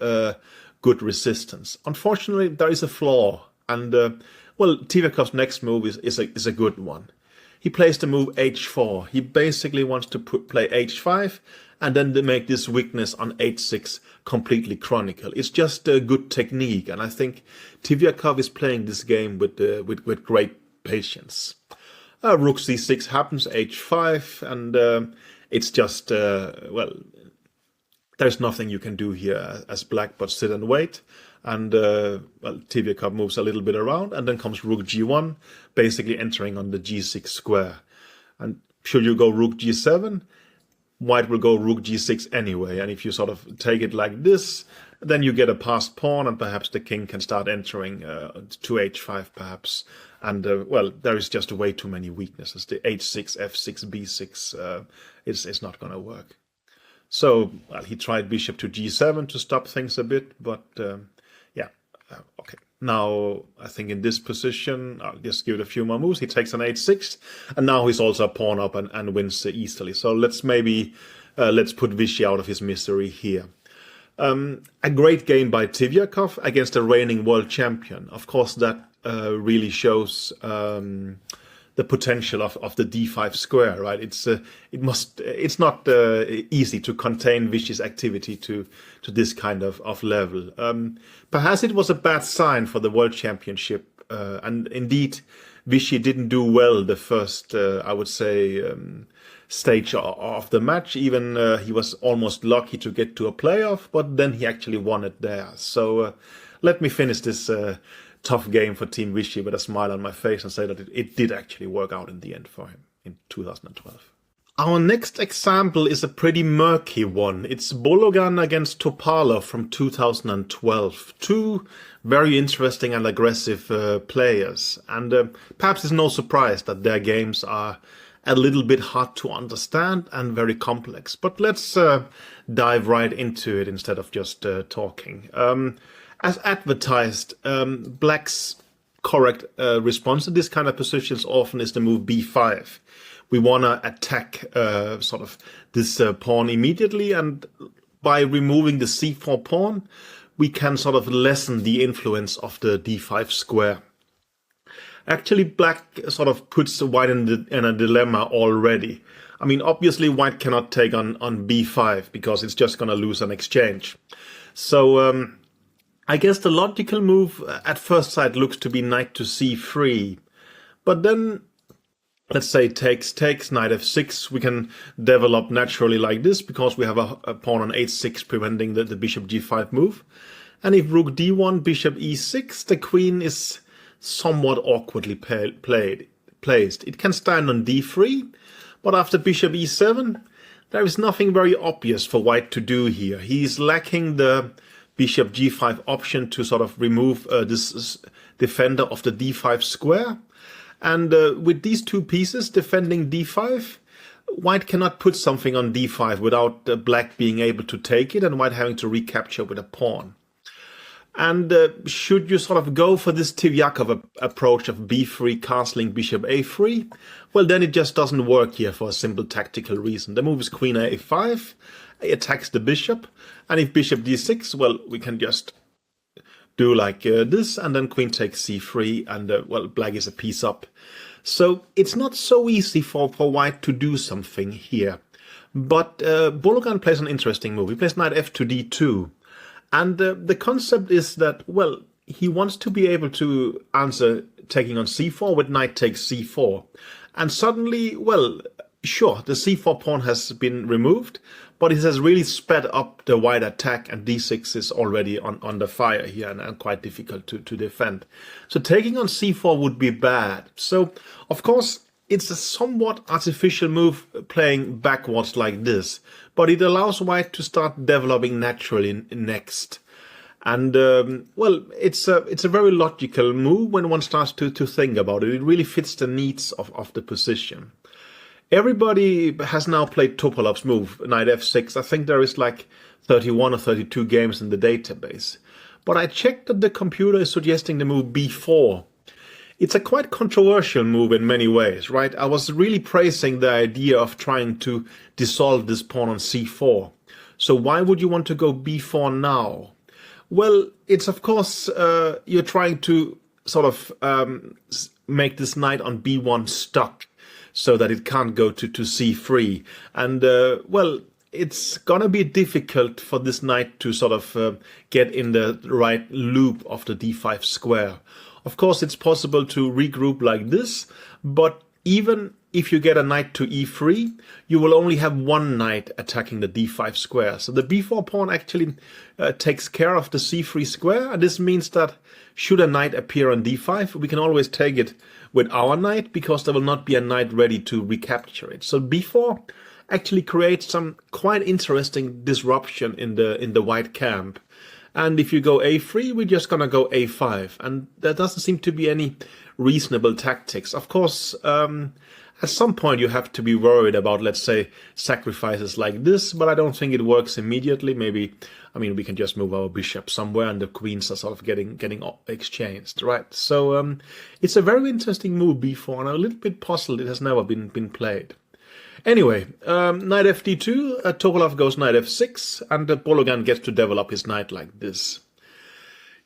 good resistance. Unfortunately, there is a flaw, and, well, Tyviakov's next move is a good one. He plays the move h4. He basically wants to play h5, and then to make this weakness on h6 completely chronicle. It's just a good technique, and I think Tyviakov is playing this game with great patience. Rook c6 happens, h5, and it's just, well, there's nothing you can do here as black but sit and wait. And, well, Tyviakov moves a little bit around, and then comes rook g1, basically entering on the g6 square. And should you go rook g7, white will go rook g6 anyway. And if you sort of take it like this, then you get a passed pawn, and perhaps the king can start entering to h5 perhaps. And, well, there is just way too many weaknesses. The h6, f6, b6 is not going to work. So, well, he tried bishop to g7 to stop things a bit, but yeah, okay. Now, I think in this position, I'll just give it a few more moves. He takes an h6, and now he's also a pawn up and wins easily. So let's maybe, let's put Vichy out of his misery here. A great game by Tyviakov against a reigning world champion. Of course, that really shows the potential of the d5 square, right? It's not easy to contain Vichy's activity to this kind of level. Perhaps it was a bad sign for the World Championship, and indeed, Vichy didn't do well the first, I would say, stage of the match. Even he was almost lucky to get to a playoff, but then he actually won it there. So let me finish this tough game for Team Vichy with a smile on my face and say that it did actually work out in the end for him in 2012. Our next example is a pretty murky one. It's Bologan against Topalov from 2012. Two very interesting and aggressive players. And perhaps it's no surprise that their games are a little bit hard to understand and very complex. But let's dive right into it instead of just talking. As advertised, black's correct response to this kind of positions often is the move b5. We want to attack sort of this pawn immediately, and by removing the c4 pawn, we can sort of lessen the influence of the d5 square. Actually, black sort of puts white in a dilemma already. I mean, obviously, white cannot take on b5 because it's just going to lose an exchange. So, I guess the logical move at first sight looks to be knight to c3. But then, let's say takes, knight f6. We can develop naturally like this because we have a pawn on h6 preventing the bishop g5 move. And if rook d1, bishop e6, the queen is somewhat awkwardly placed. It can stand on d3, but after bishop e7, there is nothing very obvious for white to do here. He's lacking the bishop g5 option to sort of remove this defender of the d5 square. And with these two pieces defending d5, white cannot put something on d5 without black being able to take it and white having to recapture with a pawn. And should you sort of go for this Tyviakov approach of b3 castling bishop a3, well, then it just doesn't work here for a simple tactical reason. The move is queen a5, attacks the bishop, and if bishop d6, well, we can just do like this, and then queen takes c3, and well, black is a piece up. So it's not so easy for white to do something here. But Bologan plays an interesting move. He plays knight f to d2. And the concept is that, well, he wants to be able to answer taking on c4 with knight takes c4. And suddenly, well, sure, the c4 pawn has been removed, but it has really sped up the white attack, and d6 is already on the fire here and quite difficult to defend. So taking on c4 would be bad. So, of course, it's a somewhat artificial move playing backwards like this, but it allows white to start developing naturally next. And, well, it's a very logical move when one starts to think about it. It really fits the needs of the position. Everybody has now played Topalov's move, knight f6. I think there is like 31 or 32 games in the database. But I checked that the computer is suggesting the move b4. It's a quite controversial move in many ways, right? I was really praising the idea of trying to dissolve this pawn on c4. So why would you want to go b4 now? Well, it's of course, you're trying to sort of make this knight on b1 stuck so that it can't go to c3. And, well, it's gonna be difficult for this knight to sort of get in the right loop of the d5 square. Of course, it's possible to regroup like this, but even if you get a knight to e3, you will only have one knight attacking the d5 square. So the b4 pawn actually takes care of the c3 square, and this means that should a knight appear on d5, we can always take it with our knight, because there will not be a knight ready to recapture it. So b4 actually creates some quite interesting disruption in the white camp. And if you go a3, we're just gonna go a5, and there doesn't seem to be any reasonable tactics. Of course, at some point you have to be worried about, let's say, sacrifices like this, but I don't think it works immediately. Maybe, I mean, we can just move our bishop somewhere and the queens are sort of getting exchanged, right? So it's a very interesting move, b4, and I'm a little bit puzzled it has never been played. Anyway, knight fd2, Topolov goes knight f6, and Bologan gets to develop his knight like this.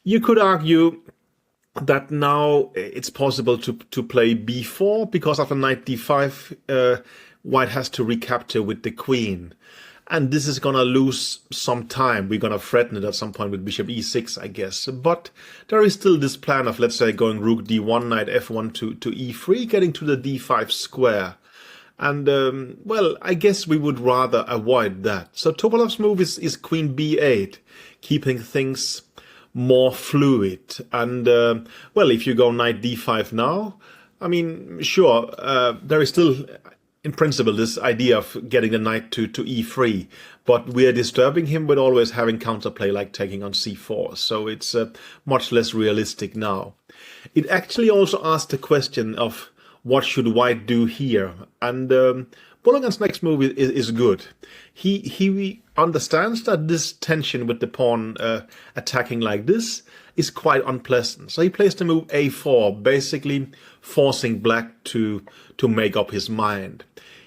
You could argue that now it's possible to play b4, because after knight d5, white has to recapture with the queen. And this is going to lose some time. We're going to threaten it at some point with bishop e6, I guess. But there is still this plan of, let's say, going rook d1, knight f1 to e3, getting to the d5 square. And, well, I guess we would rather avoid that. So Topolov's move is queen b8, keeping things more fluid. And, well, if you go knight d5 now, I mean, sure, there is still, in principle, this idea of getting the knight to e3, but we are disturbing him with always having counterplay like taking on c4, so it's much less realistic now. It actually also asks the question of what should white do here, and Bologan's next move is good. He understands that this tension with the pawn attacking like this is quite unpleasant. So he plays the move a4, basically forcing black to make up his mind.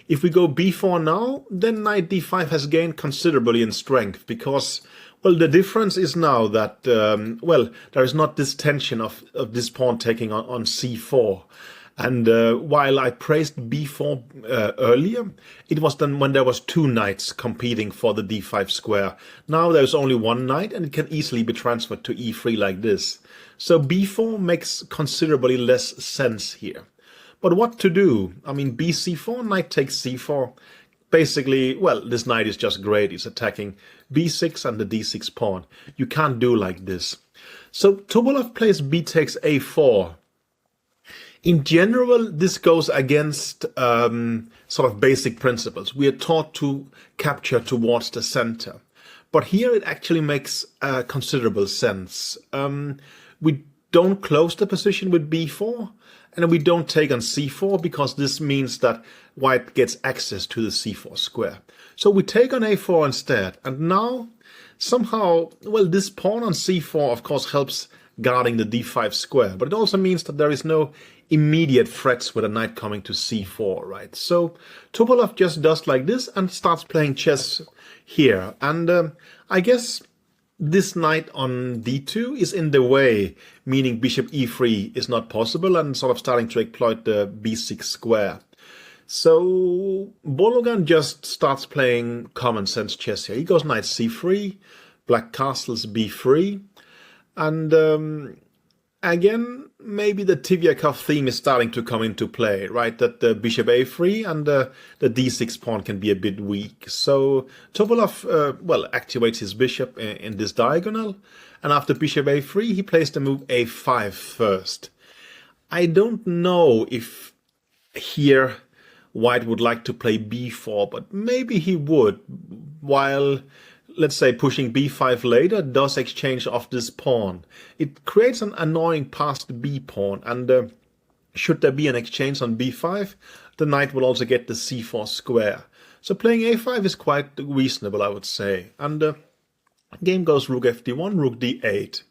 If we go b4 now, then knight d5 has gained considerably in strength, because, well, the difference is now that, well, there is not this tension of this pawn taking on c4. And while I praised b4 earlier, it was then when there was two knights competing for the d5 square. Now there's only one knight, and it can easily be transferred to e3 like this. So b4 makes considerably less sense here. But what to do? I mean, bc4, knight takes c4. Basically, well, this knight is just great. It's attacking b6 and the d6 pawn. You can't do like this. So Topolov plays b takes a4. In general, this goes against sort of basic principles. We are taught to capture towards the center. But here it actually makes considerable sense. We don't close the position with b4, and we don't take on c4, because this means that white gets access to the c4 square. So we take on a4 instead. And now, somehow, well, this pawn on c4, of course, helps guarding the d5 square. But it also means that there is no immediate threats with a knight coming to c4, right? So Topolov just does like this and starts playing chess here. And I guess this knight on d2 is in the way, meaning bishop e3 is not possible, and sort of starting to exploit the b6 square. So Bologan just starts playing common sense chess here. He goes knight c3, black castles b3, and again, maybe the Tivyakov theme is starting to come into play, right? That the bishop a3 and the d6 pawn can be a bit weak. So Topolov, well, activates his bishop in this diagonal. And after bishop a3, he plays the move a5 first. I don't know if here white would like to play b4, but maybe he would, while, let's say, pushing b5 later does exchange of this pawn. It creates an annoying passed b pawn, and should there be an exchange on b5, the knight will also get the c4 square. So playing a5 is quite reasonable, I would say. And game goes rook fd1, rook d8.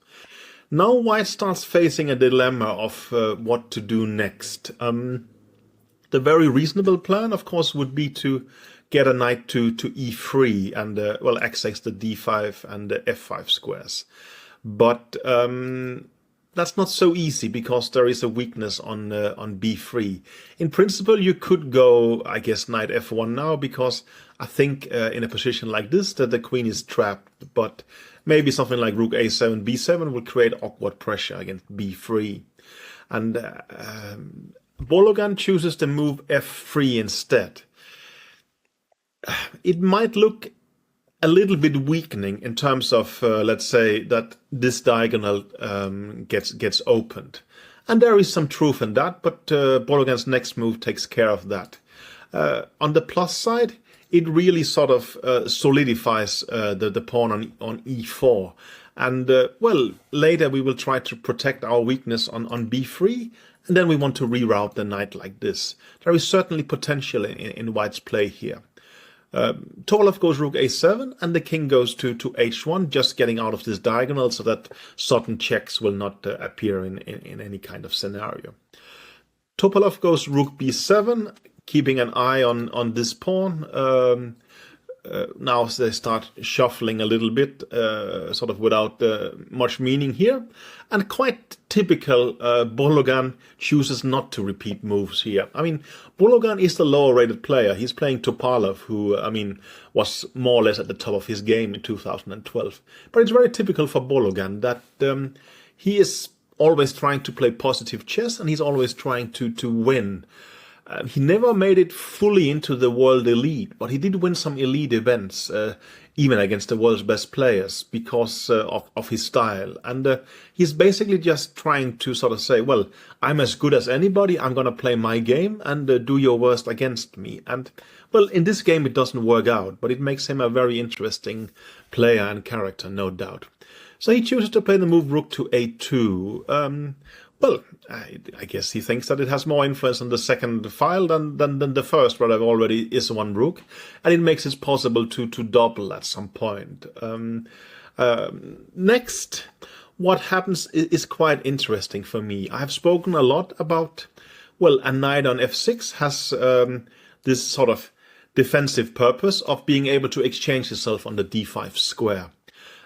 Now white starts facing a dilemma of what to do next. The very reasonable plan, of course, would be to get a knight to e3 and, well, access the d5 and the f5 squares. But that's not so easy, because there is a weakness on b3. In principle, you could go, I guess, knight f1 now, because I think in a position like this that the queen is trapped. But maybe something like rook a7, b7 will create awkward pressure against b3. And Bologan chooses the move f3 instead. It might look a little bit weakening in terms of, let's say, that this diagonal gets opened. And there is some truth in that, but Bologan's next move takes care of that. On the plus side, it really sort of solidifies the pawn on e4. And, well, later we will try to protect our weakness on b3, and then we want to reroute the knight like this. There is certainly potential in White's play here. Tobolov goes rook a7, and the king goes to h1, just getting out of this diagonal so that certain checks will not appear in any kind of scenario. Topalov goes rook b7, keeping an eye on this pawn. Now they start shuffling a little bit, sort of without much meaning here. And quite typical, Bologan chooses not to repeat moves here. I mean, Bologan is the lower rated player. He's playing Topalov, who, I mean, was more or less at the top of his game in 2012. But it's very typical for Bologan that he is always trying to play positive chess, and he's always trying to win. He never made it fully into the world elite, but he did win some elite events, even against the world's best players, because of his style. And he's basically just trying to sort of say, well, I'm as good as anybody, I'm going to play my game, and do your worst against me. And, well, in this game it doesn't work out, but it makes him a very interesting player and character, no doubt. So he chooses to play the move rook to a2. Well, I guess he thinks that it has more influence on the second file than the first, where there already is one rook, and it makes it possible to double at some point. Next, what happens is quite interesting for me. I have spoken a lot about, well, a knight on f6 has this sort of defensive purpose of being able to exchange itself on the d5 square.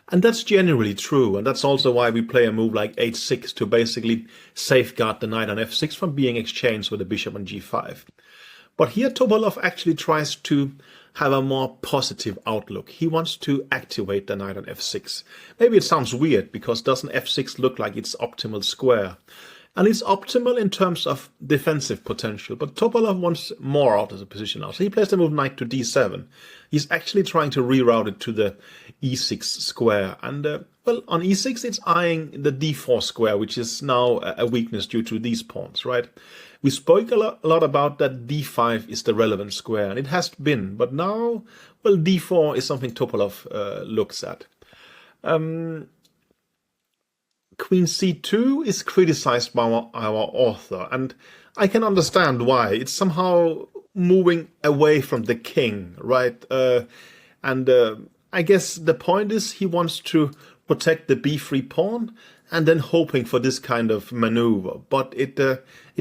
And that's generally true, and that's also why we play a move like h6 to basically safeguard the knight on f6 from being exchanged with the bishop on g5. But here Topalov actually tries to have a more positive outlook. He wants to activate the knight on f6. Maybe it sounds weird, because doesn't f6 look like its optimal square? And it's optimal in terms of defensive potential, but Topalov wants more out of the position now. So he plays the move knight to d7. He's actually trying to reroute it to the e6 square. And, well, on e6 it's eyeing the d4 square, which is now a weakness due to these pawns, right? We spoke a lot about that d5 is the relevant square, and it has been. But now, well, d4 is something Topalov looks at. Queen c2 is criticized by our author, and I can understand why. It's somehow moving away from the king, right? I guess the point is he wants to protect the b3 pawn, and then hoping for this kind of maneuver, but it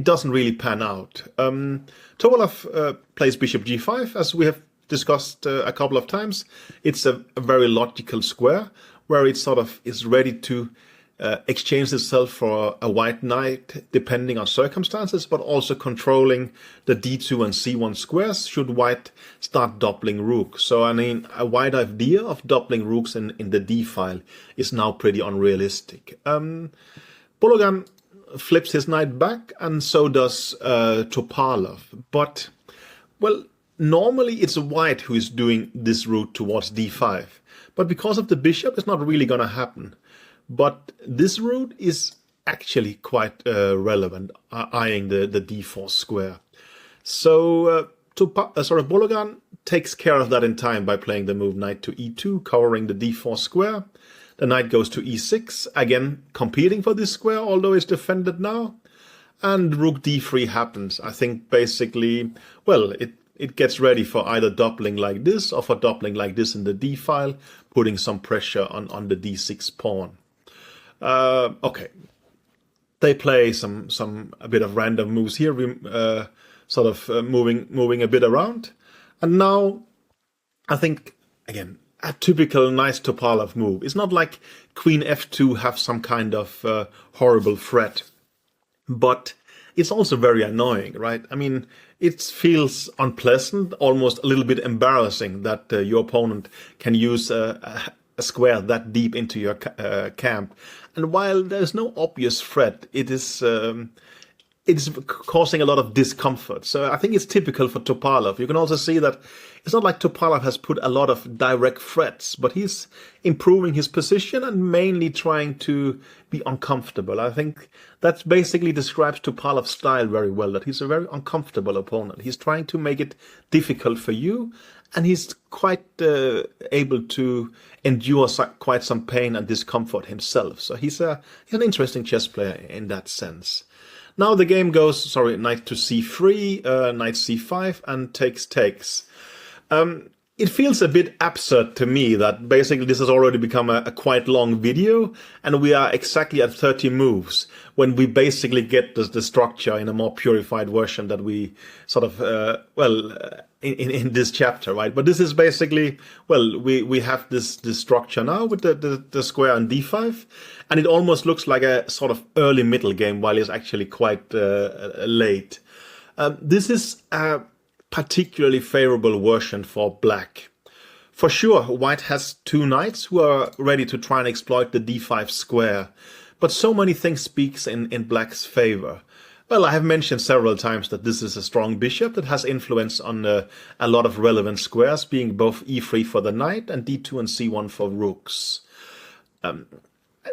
doesn't really pan out. Topalov plays bishop g5, as we have discussed a couple of times. It's a very logical square, where it sort of is ready to exchange itself for a white knight depending on circumstances, but also controlling the d2 and c1 squares should white start doubling rook. So I mean, a wide idea of doubling rooks in the d file is now pretty unrealistic. Bologan flips his knight back, and so does Topalov. But, well, normally it's white who is doing this route towards d5, but because of the bishop, it's not really going to happen. But this route is actually quite relevant, eyeing the d4 square. So Bologan takes care of that in time by playing the move knight to e2, covering the d4 square. The knight goes to e6, again competing for this square, although it's defended now. And rook d3 happens. I think basically, well, it gets ready for either doubling like this or for doubling like this in the d file, putting some pressure on the d6 pawn. Okay, they play a bit of random moves here, moving a bit around, and now I think again a typical nice Topalov move. It's not like Queen f2 have some kind of horrible threat, but it's also very annoying, right? I mean, it feels unpleasant, almost a little bit embarrassing that your opponent can use a square that deep into your camp. And while there's no obvious threat, it is it's causing a lot of discomfort. So I think it's typical for Topalov. You can also see that it's not like Topalov has put a lot of direct threats, but he's improving his position and mainly trying to be uncomfortable. I think that basically describes Topalov's style very well, that he's a very uncomfortable opponent. He's trying to make it difficult for you, and he's quite able to endure quite some pain and discomfort himself. So he's an interesting chess player in that sense. Now the game goes, knight to c3, knight c5, and takes. It feels a bit absurd to me that basically this has already become a quite long video, and we are exactly at 30 moves when we basically get the structure in a more purified version that we sort of, in this chapter, right? But this is basically, we have this structure now with the square on d5, and it almost looks like a sort of early middle game while it's actually quite late. This is a particularly favorable version for black. For sure, white has two knights who are ready to try and exploit the d5 square, but so many things speaks in black's favor. Well, I have mentioned several times that this is a strong bishop that has influence on a lot of relevant squares, being both e3 for the knight and d2 and c1 for rooks.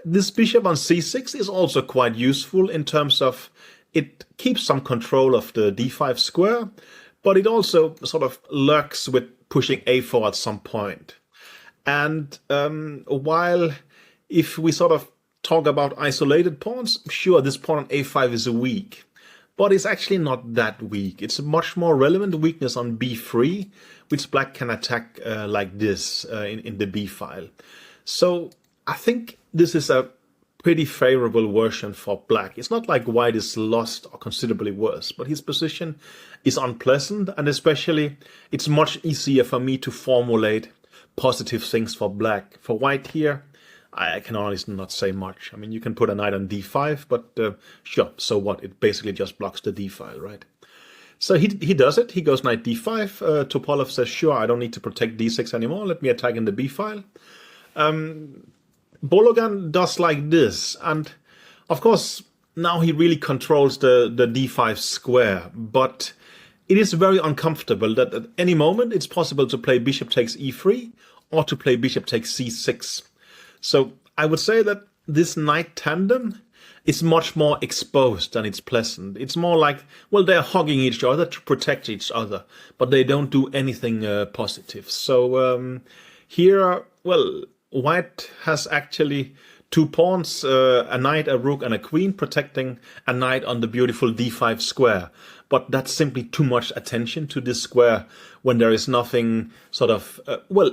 This bishop on c6 is also quite useful in terms of it keeps some control of the d5 square, but it also sort of lurks with pushing a4 at some point. And while if we sort of talk about isolated pawns, sure, this pawn on a5 is weak, but it's actually not that weak. It's a much more relevant weakness on b3, which black can attack like this in the b file. So I think this is a pretty favorable version for black. It's not like white is lost or considerably worse, but his position is unpleasant, and especially it's much easier for me to formulate positive things for black. For white here, I can honestly not say much. I mean, you can put a knight on d5, but sure, so what? It basically just blocks the d file, right? So he does it. He goes knight d5. Topalov says, sure, I don't need to protect d6 anymore. Let me attack in the b file. Bologan does like this, and of course now he really controls the d5 square, but it is very uncomfortable that at any moment it's possible to play bishop takes e3 or to play bishop takes c6. So I would say that this knight tandem is much more exposed than it's pleasant. It's more like, well, they're hugging each other to protect each other, but they don't do anything positive. So here, well, white has actually two pawns, a knight, a rook, and a queen, protecting a knight on the beautiful d5 square. But that's simply too much attention to this square when there is nothing sort of,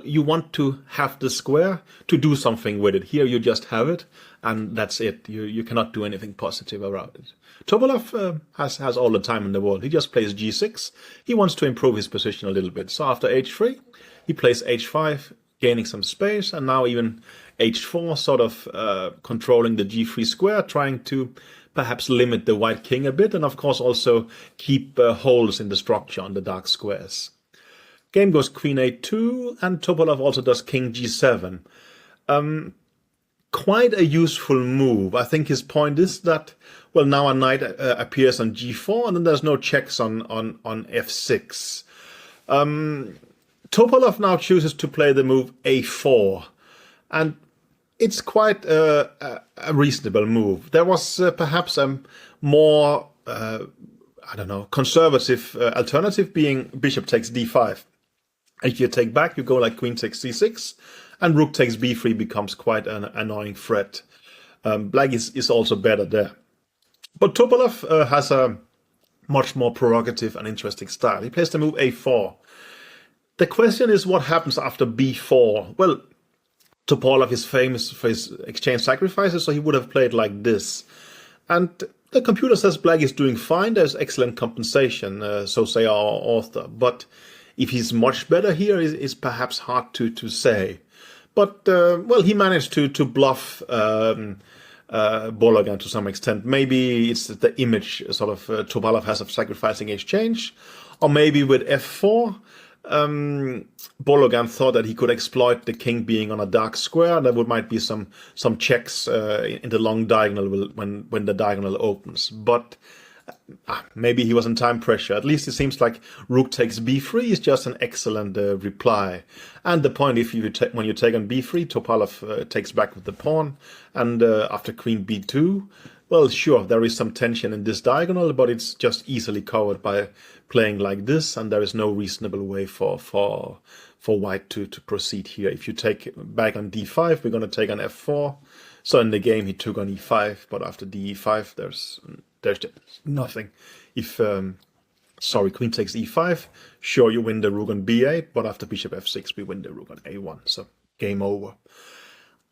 you want to have the square to do something with it. Here you just have it, and that's it. You cannot do anything positive around it. Topalov has all the time in the world. He just plays g6. He wants to improve his position a little bit. So after h3, he plays h5, gaining some space, and now even h4, sort of controlling the g3 square, trying to perhaps limit the white king a bit, and of course also keep holes in the structure on the dark squares. Game goes queen a2, and Topalov also does king g7. Quite a useful move. I think his point is that, well, now a knight appears on g4, and then there's no checks on f6. Topalov now chooses to play the move a4, and it's quite a reasonable move. There was perhaps a more, conservative alternative being bishop takes d5. If you take back, you go like queen takes c6, and rook takes b3 becomes quite an annoying threat. Black is also better there. But Topalov has a much more prerogative and interesting style. He plays the move a4. The question is what happens after b4. Well, Topalov is famous for his exchange sacrifices, so he would have played like this. And the computer says black is doing fine, there's excellent compensation, so say our author. But if he's much better here is perhaps hard to say. But, he managed to bluff Bologan to some extent. Maybe it's the image sort of Topalov has of sacrificing exchange, or maybe with f4, Bologan thought that he could exploit the king being on a dark square. There might be some checks in the long diagonal when the diagonal opens. But Maybe he was in time pressure. At least it seems like rook takes b3 is just an excellent reply. And the point, if you when you take on b3, Topalov takes back with the pawn, and after queen b2, well, sure, there is some tension in this diagonal, but it's just easily covered by playing like this, and there is no reasonable way for white to proceed here. If you take back on d5, we're going to take on f4. So in the game he took on e5, but after de5 there's just nothing. If queen takes e5, sure, you win the rook on b8, but after bishop f6 we win the rook on a1. So game over.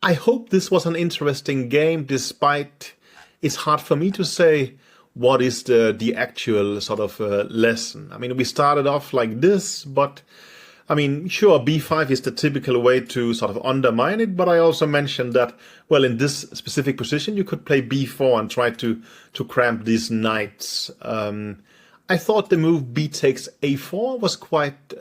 I hope this was an interesting game, despite it's hard for me to say what is the actual sort of lesson. I mean, we started off like this, but I mean, sure, b5 is the typical way to sort of undermine it, but I also mentioned that, well, in this specific position, you could play b4 and try to cramp these knights. I thought the move b takes a4 was quite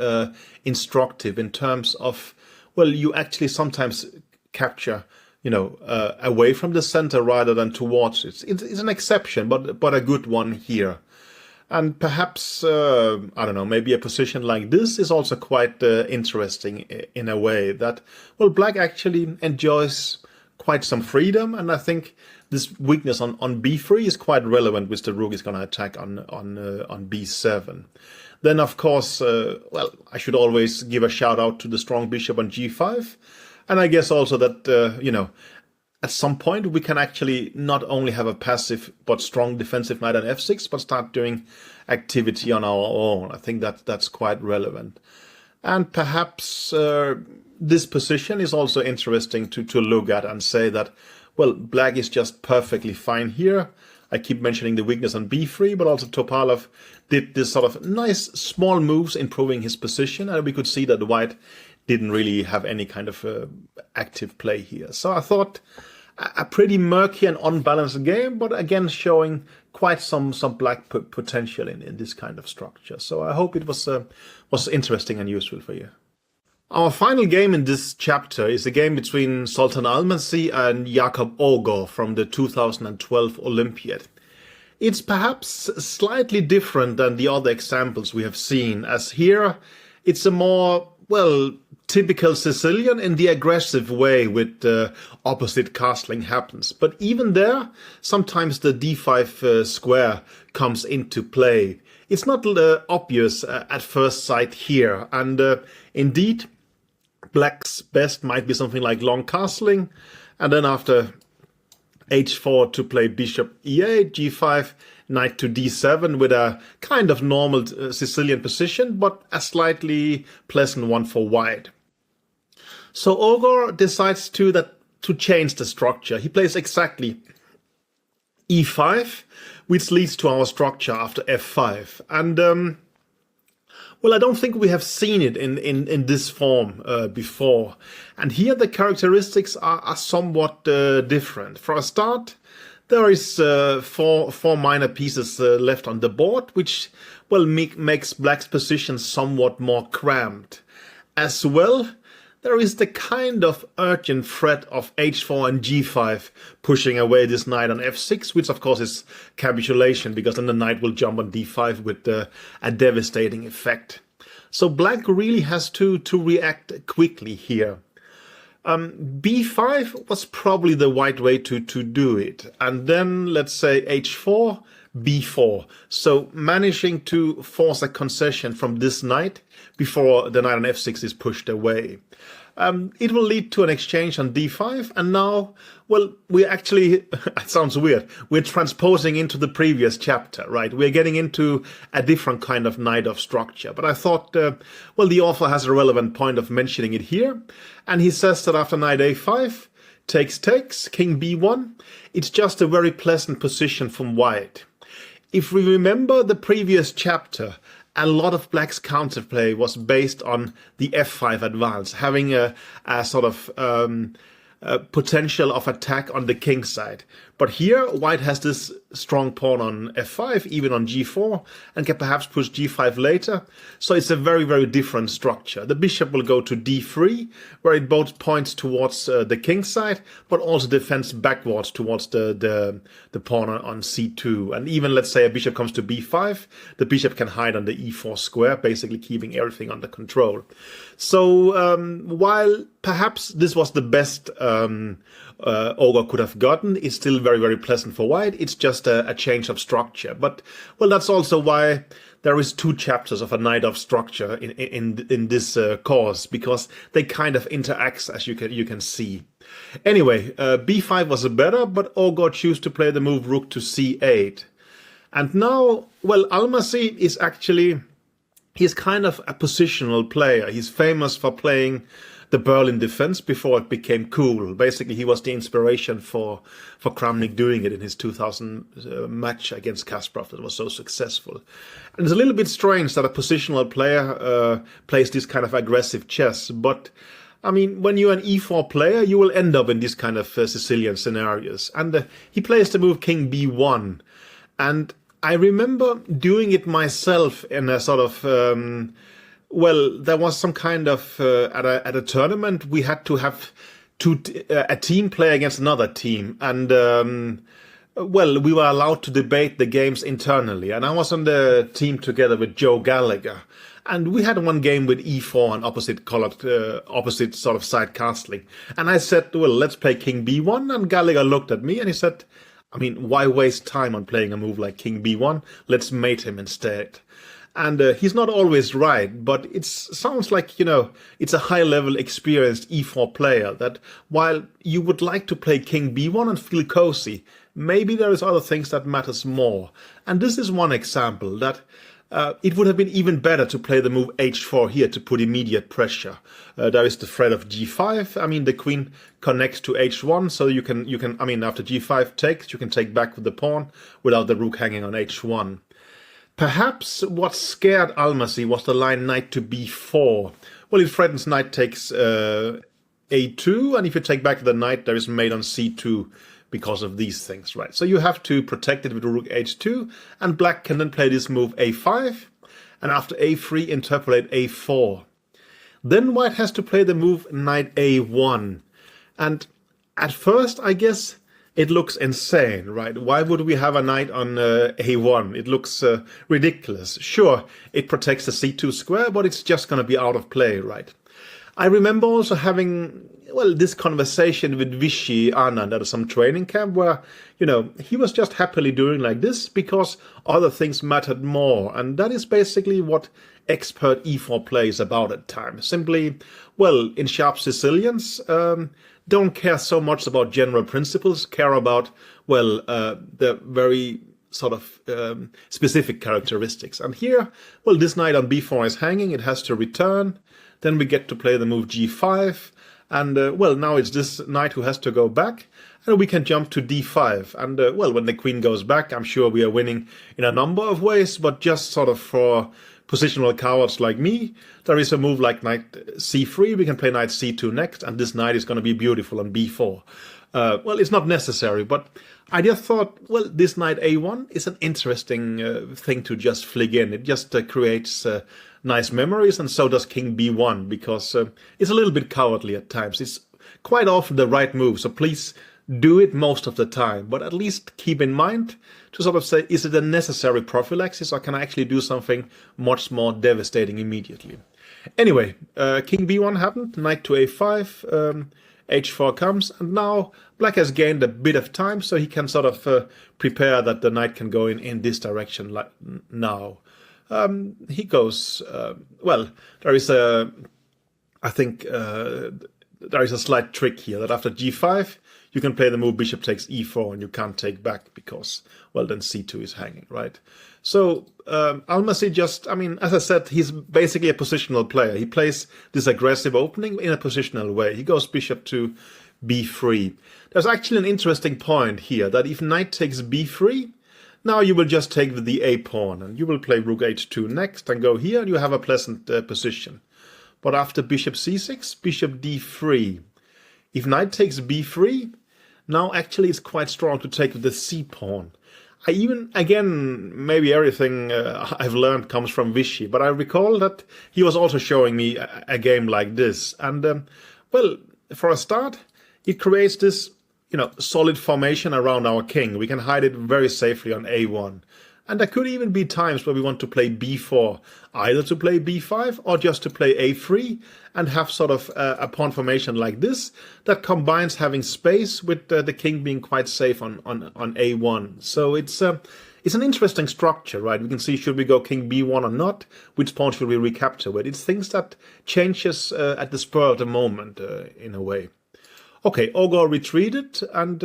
instructive in terms of, well, you actually sometimes capture, away from the center rather than towards it. It's an exception, but a good one here. And perhaps, I don't know, maybe a position like this is also quite interesting in a way that, well, black actually enjoys quite some freedom. And I think this weakness on b3 is quite relevant, which the rook is going to attack on b7. Then, of course, well, I should always give a shout out to the strong bishop on g5. And I guess also that, at some point we can actually not only have a passive but strong defensive knight on f6, but start doing activity on our own. I think that's quite relevant. And perhaps this position is also interesting to look at and say that, well, black is just perfectly fine here. I keep mentioning the weakness on b3, but also Topalov did this sort of nice small moves improving his position, and we could see that white didn't really have any kind of active play here. So I thought a pretty murky and unbalanced game, but again showing quite some black potential in this kind of structure. So I hope it was interesting and useful for you. Our final game in this chapter is a game between Sultan Almasi and Jakob Ogor from the 2012 Olympiad. It's perhaps slightly different than the other examples we have seen, as here it's a more, well, typical Sicilian in the aggressive way with opposite castling happens. But even there, sometimes the d5 square comes into play. It's not obvious at first sight here. And indeed, black's best might be something like long castling. And then after h4 to play bishop e8, g5, knight to d7 with a kind of normal Sicilian position, but a slightly pleasant one for white. So Ogor decides to change the structure. He plays exactly e5, which leads to our structure after f5. And well, I don't think we have seen it in this form before. And here the characteristics are somewhat different. For a start, there is four minor pieces left on the board, which, well, makes black's position somewhat more cramped. As well, there is the kind of urgent threat of h4 and g5 pushing away this knight on f6, which of course is capitulation, because then the knight will jump on d5 with a devastating effect. So black really has to react quickly here. b5 was probably the right way to do it. And then let's say h4, b4. So managing to force a concession from this knight before the knight on f6 is pushed away. It will lead to an exchange on d5, and now, well, we actually, it sounds weird, we're transposing into the previous chapter, right? We're getting into a different kind of Najdorf structure, but I thought, well, the author has a relevant point of mentioning it here, and he says that after knight a5, takes, king b1, it's just a very pleasant position from white. If we remember the previous chapter, a lot of black's counterplay was based on the f5 advance, having a sort of potential of attack on the king side. But here, white has this strong pawn on f5, even on g4, and can perhaps push g5 later. So it's a very, very different structure. The bishop will go to d3, where it both points towards the king side, but also defends backwards towards the pawn on c2. And even, let's say, a bishop comes to b5, the bishop can hide on the e4 square, basically keeping everything under control. So while perhaps this was the best Ogre could have gotten, it's still very, very pleasant for white. It's just a change of structure. But, well, that's also why there is 2 chapters of a Najdorf structure in this course, because they kind of interact, as you can see. Anyway, b5 was better, but Ogre chose to play the move rook to c8. And now, well, Almasi is actually, he's kind of a positional player. He's famous for playing the Berlin defense before it became cool. Basically, he was the inspiration for Kramnik doing it in his 2000 match against Kasparov that was so successful. And it's a little bit strange that a positional player plays this kind of aggressive chess, but I mean, when you're an e4 player, you will end up in these kind of Sicilian scenarios. And he plays the move king b1. And I remember doing it myself in a sort of well, there was some kind of at a tournament we had to have a team play against another team, and well, we were allowed to debate the games internally. And I was on the team together with Joe Gallagher, and we had one game with e4 and opposite sort of side castling. And I said, well, let's play king b1. And Gallagher looked at me and he said, I mean, why waste time on playing a move like king b1? Let's mate him instead. And he's not always right, but it sounds like, you know, it's a high-level experienced e4 player that while you would like to play king b1 and feel cozy, maybe there is other things that matters more. And this is one example that it would have been even better to play the move h4 here to put immediate pressure. There is the threat of g5. I mean, the queen connects to h1, so you can, I mean, after g5 takes, you can take back with the pawn without the rook hanging on h1. Perhaps what scared Almasi was the line knight to b4. Well, it threatens knight takes a2, and if you take back the knight, there is mate on c2 because of these things, right? So you have to protect it with rook h2, and black can then play this move a5, and after a3, interpolate a4. Then white has to play the move knight a1, and at first, I guess, it looks insane, right? Why would we have a knight on a1? It looks ridiculous. Sure, it protects the c2 square, but it's just going to be out of play, right? I remember also having, well, this conversation with Vichy Anand at some training camp where, you know, he was just happily doing like this because other things mattered more. And that is basically what expert e4 play is about at times. Simply, well, in sharp Sicilians, don't care so much about general principles, care about, well, the very sort of specific characteristics. And here, well, this knight on b4 is hanging, it has to return. Then we get to play the move g5. And, well, now it's this knight who has to go back. And we can jump to d5. And, well, when the queen goes back, I'm sure we are winning in a number of ways. But just sort of for positional cowards like me, there is a move like knight c3. We can play knight c2 next. And this knight is going to be beautiful on b4. Well, it's not necessary, but I just thought, well, this knight a1 is an interesting thing to just flick in. It just creates nice memories, and so does king b1, because it's a little bit cowardly at times. It's quite often the right move, so please do it most of the time. But at least keep in mind to sort of say, is it a necessary prophylaxis, or can I actually do something much more devastating immediately? Anyway, king b1 happened, knight to a5, h4 comes, and now black has gained a bit of time, so he can sort of prepare that the knight can go in this direction like now. He goes, well, there is a, I think there is a slight trick here that after g5, you can play the move bishop takes e4 and you can't take back because, well, then c2 is hanging, right? So Almasi just, I mean, as I said, he's basically a positional player. He plays this aggressive opening in a positional way. He goes bishop to b3. There's actually an interesting point here that if knight takes b3, now you will just take the a pawn and you will play rook h2 next and go here and you have a pleasant position. But after bishop c6, bishop d3. If knight takes b3, Now actually it's quite strong to take the c pawn. I even, again, maybe everything I've learned comes from Vichy, but I recall that he was also showing me a game like this. And, well, for a start, it creates this, solid formation around our king. We can hide it very safely on a1. And there could even be times where we want to play b4, either to play b5 or just to play a3 and have sort of a pawn formation like this that combines having space with the king being quite safe on a1. So it's an interesting structure, right? We can see, should we go king b1 or not? Which pawn should we recapture with? It's things that changes at the spur of the moment, in a way. Okay, Ogor retreated, and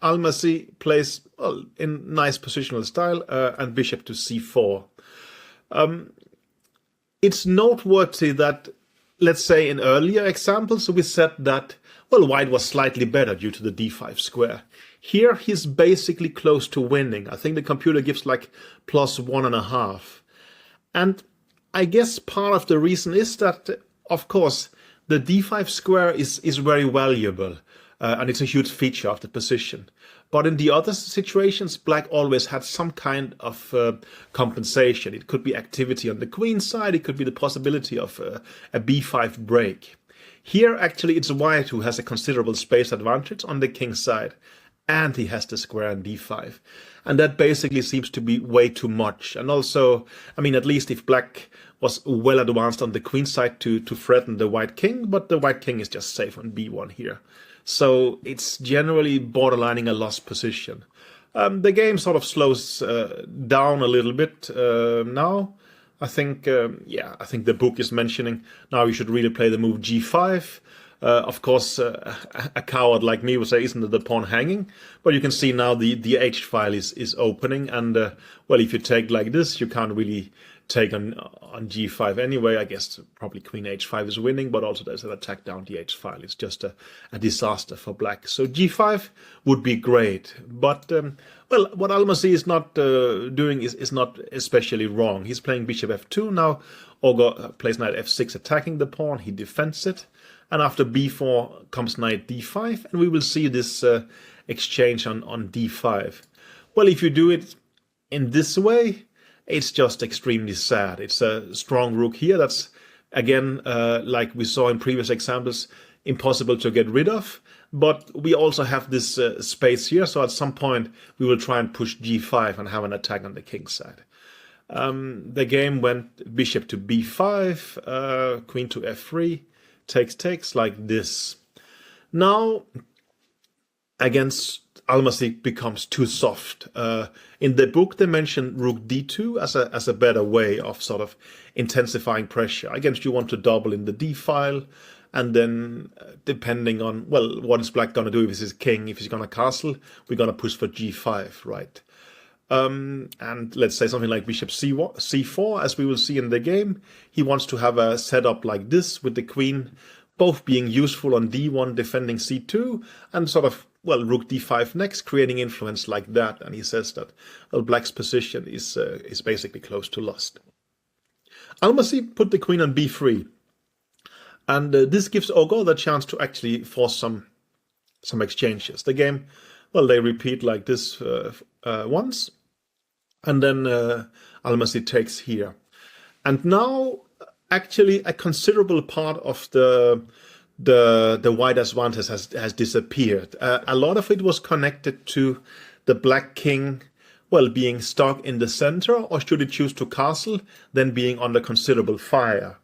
Almasi plays, well, in nice positional style, and bishop to c4. It's noteworthy that, let's say in earlier examples, we said that, well, white was slightly better due to the d5 square. Here he's basically close to winning. I think the computer gives like +1.5. And I guess part of the reason is that, of course, the d5 square is very valuable. And it's a huge feature of the position. But in the other situations, black always had some kind of compensation. It could be activity on the queen side. It could be the possibility of a b5 break. Here, actually, it's white who has a considerable space advantage on the king side. And he has the square on d5. And that basically seems to be way too much. And also, I mean, at least if black was well advanced on the queen side to threaten the white king, but the white king is just safe on b1 here. So it's generally borderlining a lost position. The game sort of slows down a little bit now. I think, I think the book is mentioning now you should really play the move g5. Of course, a coward like me would say, isn't it the pawn hanging? But you can see now the H file is opening, and well, if you take like this, you can't really take on g5 anyway. I guess probably queen h5 is winning, but also there's an attack down the h file. It's just a disaster for black. So g5 would be great, but well, what Almasi is not doing is not especially wrong. He's playing bishop f2 now. Ogor plays knight f6, attacking the pawn. He defends it, and after b4 comes knight d5, and we will see this exchange on d5. Well, if you do it in this way, it's just extremely sad. It's a strong rook here that's, again, like we saw in previous examples, impossible to get rid of. But we also have this space here, so at some point we will try and push g5 and have an attack on the king side. The game went bishop to b5, queen to f3, takes like this. Now, against Almasi becomes too soft. In the book, they mention rook d2 as a better way of sort of intensifying pressure. Against, you want to double in the d file, and then depending on, well, what is black going to do if he's king, if he's going to castle, we're going to push for g5, right? And let's say something like bishop c4, as we will see in the game. He wants to have a setup like this with the queen both being useful on d1, defending c2, and sort of, well, rook d5 next, creating influence like that. And he says that, well, black's position is basically close to lost. Almasi put the queen on b3, and this gives Ogor the chance to actually force some exchanges. The game, well, they repeat like this once, and then Almasi takes here. And now, actually, a considerable part of the white advantage has disappeared. A lot of it was connected to the black king, well, being stuck in the center, or should it choose to castle, then being under considerable fire.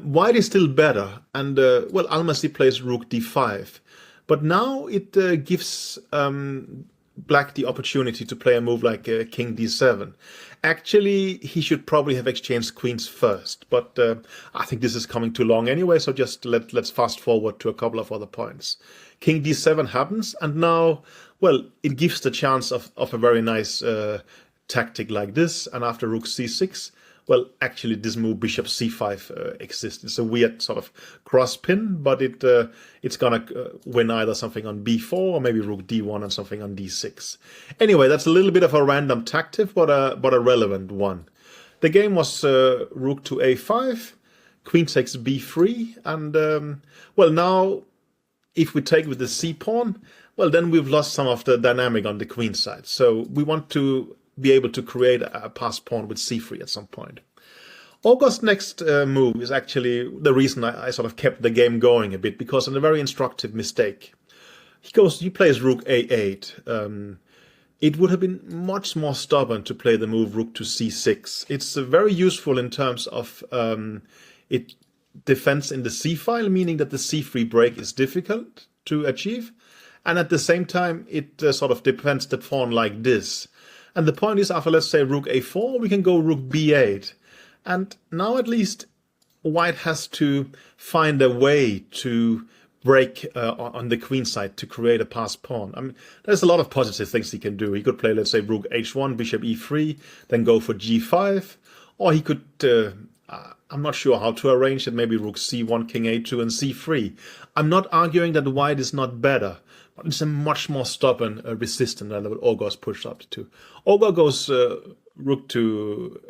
White is still better, and well, Almasi plays rook d5, but now it gives black the opportunity to play a move like king d7. Actually, he should probably have exchanged queens first, but I think this is coming too long anyway, so just let's fast forward to a couple of other points. King d7 happens, and now, well, it gives the chance of a very nice tactic like this, and after rook c6, well, actually this move bishop c5 exists. It's a weird sort of cross pin, but it's gonna win either something on b4 or maybe rook d1 and something on d6. Anyway, that's a little bit of a random tactic, but a relevant one. The game was rook to a5, queen takes b3, and well, now if we take with the c-pawn, well, then we've lost some of the dynamic on the queen side. So we want to be able to create a passed pawn with c3 at some point. August's next move is actually the reason I sort of kept the game going a bit, because of a very instructive mistake. He plays rook a8. It would have been much more stubborn to play the move rook to c6. It's very useful in terms of it defends in the c file, meaning that the c3 break is difficult to achieve, and at the same time it sort of defends the pawn like this. And the point is, after, let's say, rook a4, we can go rook b8. And now at least white has to find a way to break on the queen side to create a passed pawn. I mean, there's a lot of positive things he can do. He could play, let's say, rook h1, bishop e3, then go for g5. Or he could, I'm not sure how to arrange it, maybe rook c1, king a2, and c3. I'm not arguing that white is not better, but it's a much more stubborn resistance than what August pushed up to. August goes rook to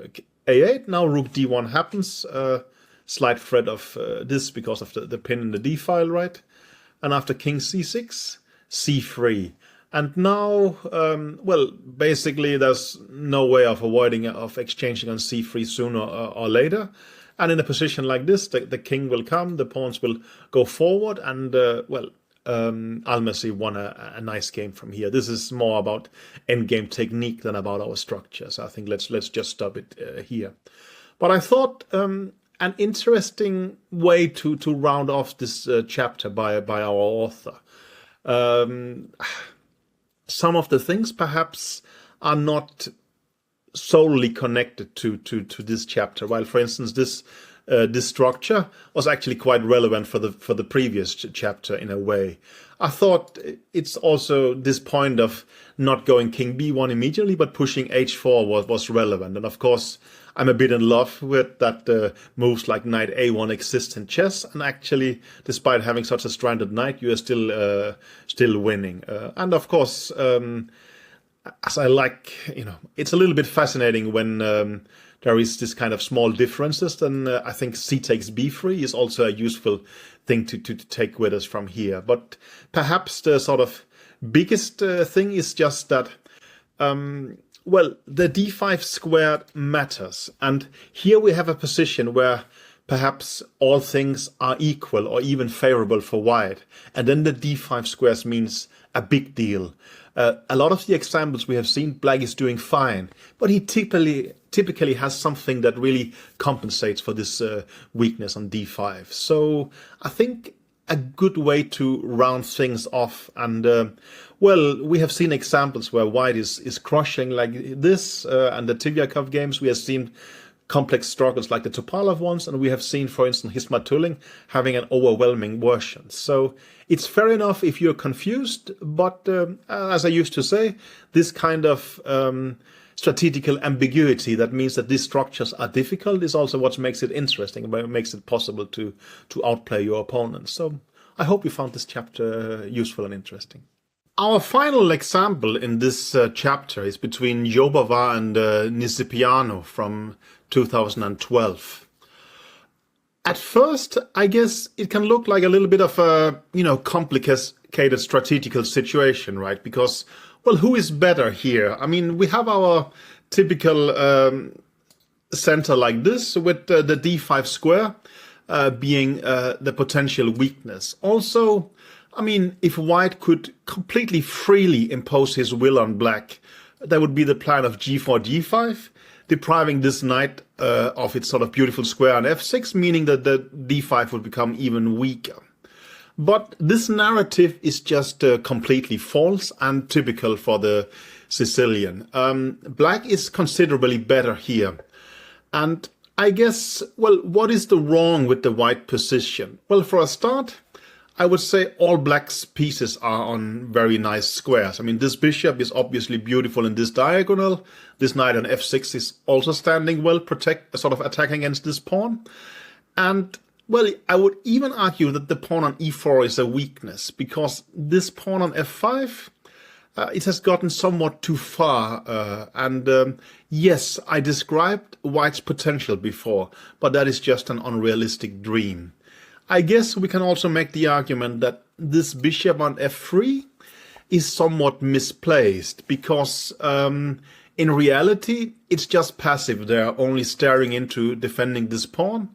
a8. Now rook d1 happens. Slight threat of this because of the pin in the d file, right? And after king c6, c3. And now, well, basically there's no way of avoiding of exchanging on c3 sooner or later. And in a position like this, the king will come, the pawns will go forward, and well, Almasi won a nice game from here. This is more about endgame technique than about our structure. So I think let's just stop it here. But I thought an interesting way to round off this chapter by our author. Some of the things perhaps are not solely connected to this chapter. While, for instance, this structure was actually quite relevant for the previous chapter in a way. I thought it's also this point of not going king b1 immediately, but pushing h4 was relevant. And of course, I'm a bit in love with that moves like knight a1 exist in chess. And actually, despite having such a stranded knight, you are still winning. And of course, as I like, it's a little bit fascinating when there is this kind of small differences. Then I think c takes b3 is also a useful thing to take with us from here. But perhaps the sort of biggest thing is just that, well, the d5 squared matters. And here we have a position where perhaps all things are equal or even favorable for white. And then the d5 squares means a big deal. A lot of the examples we have seen, black is doing fine, but he typically has something that really compensates for this weakness on d5. So I think a good way to round things off. And well, we have seen examples where white is crushing like this, and the Tivyakov games we have seen complex struggles like the Topalov ones, and we have seen, for instance, Hismatuling having an overwhelming version. So it's fair enough if you're confused, but as I used to say, this kind of strategical ambiguity, that means that these structures are difficult, is also what makes it interesting, what makes it possible to outplay your opponents. So I hope you found this chapter useful and interesting. Our final example in this chapter is between Jobava and Nisipiano from 2012. At first, I guess it can look like a little bit of a, complicated strategical situation, right? Because, well, who is better here? I mean, we have our typical center like this, with the d5 square being the potential weakness. Also, I mean, if white could completely freely impose his will on black, that would be the plan of g4, g5, depriving this knight of its sort of beautiful square on f6, meaning that the d5 would become even weaker. But this narrative is just completely false and typical for the Sicilian. Black is considerably better here. And I guess, well, what is the wrong with the white position? Well, for a start, I would say all black's pieces are on very nice squares. I mean, this bishop is obviously beautiful in this diagonal. This knight on f6 is also standing well, sort of attacking against this pawn. And, well, I would even argue that the pawn on e4 is a weakness, because this pawn on f5, it has gotten somewhat too far. Yes, I described white's potential before, but that is just an unrealistic dream. I guess we can also make the argument that this bishop on f3 is somewhat misplaced because in reality it's just passive. They're only staring into defending this pawn,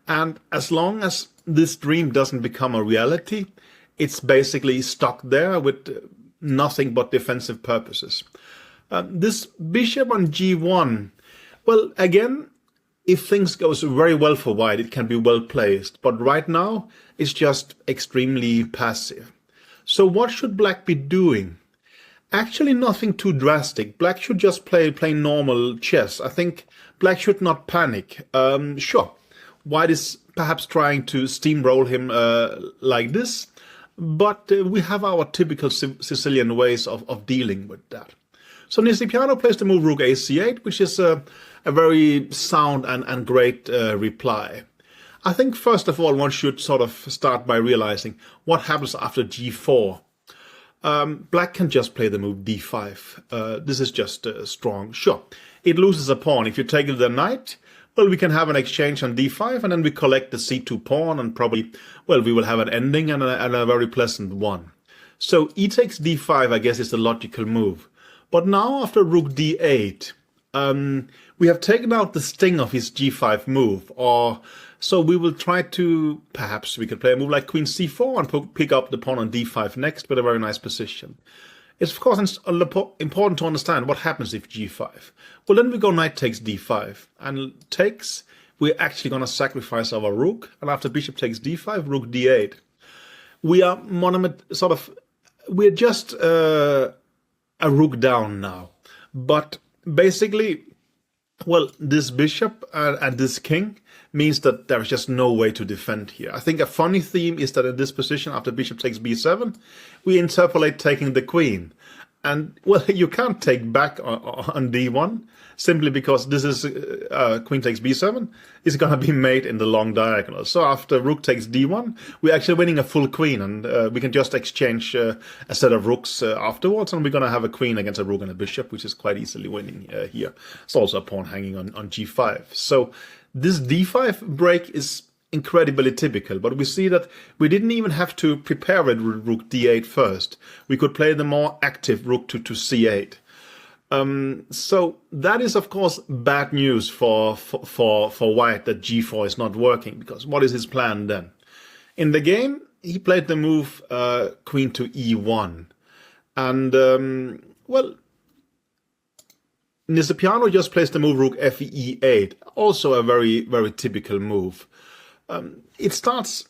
and as long as this dream doesn't become a reality, it's basically stuck there with nothing but defensive purposes. This bishop on g1, well, again, if things goes very well for white, it can be well placed, but right now it's just extremely passive. So what should black be doing? Actually nothing too drastic. Black should just play normal chess. I think black should not panic. Sure, white is perhaps trying to steamroll him like this, but we have our typical Sicilian ways of dealing with that. So Nisipiano plays the move rook ac8, which is a very sound and great reply. I think first of all one should sort of start by realizing what happens after g4. Black can just play the move d5. This is just strong. Sure, it loses a pawn. If you take the knight, well, we can have an exchange on d5, and then we collect the c2 pawn, and probably, well, we will have an ending and a very pleasant one. So e takes d5, I guess, is the logical move. But now after rook d8, we have taken out the sting of his g5 move, or so we will try to, perhaps we could play a move like queen c4 and pick up the pawn on d5 next with a very nice position. It's of course important to understand what happens if g5. Well, then we go knight takes d5, and takes, we're actually going to sacrifice our rook, and after bishop takes d5, rook d8. We are we're just a rook down now, but basically, well, this bishop and this king means that there's just no way to defend here. I think a funny theme is that in this position, after bishop takes b7, we interpolate taking the queen. And, well, you can't take back on d1, simply because this is queen takes b7 is going to be made in the long diagonal. So after rook takes d1, we're actually winning a full queen, and we can just exchange a set of rooks afterwards, and we're going to have a queen against a rook and a bishop, which is quite easily winning here. It's also a pawn hanging on g5. So this d5 break is incredibly typical, but we see that we didn't even have to prepare with rook d8 first. We could play the more active rook to c8. So that is of course bad news for white, that g4 is not working, because what is his plan then? In the game he played the move queen to e1, and well, Nisipiano just plays the move rook fe8, also a very typical move. It starts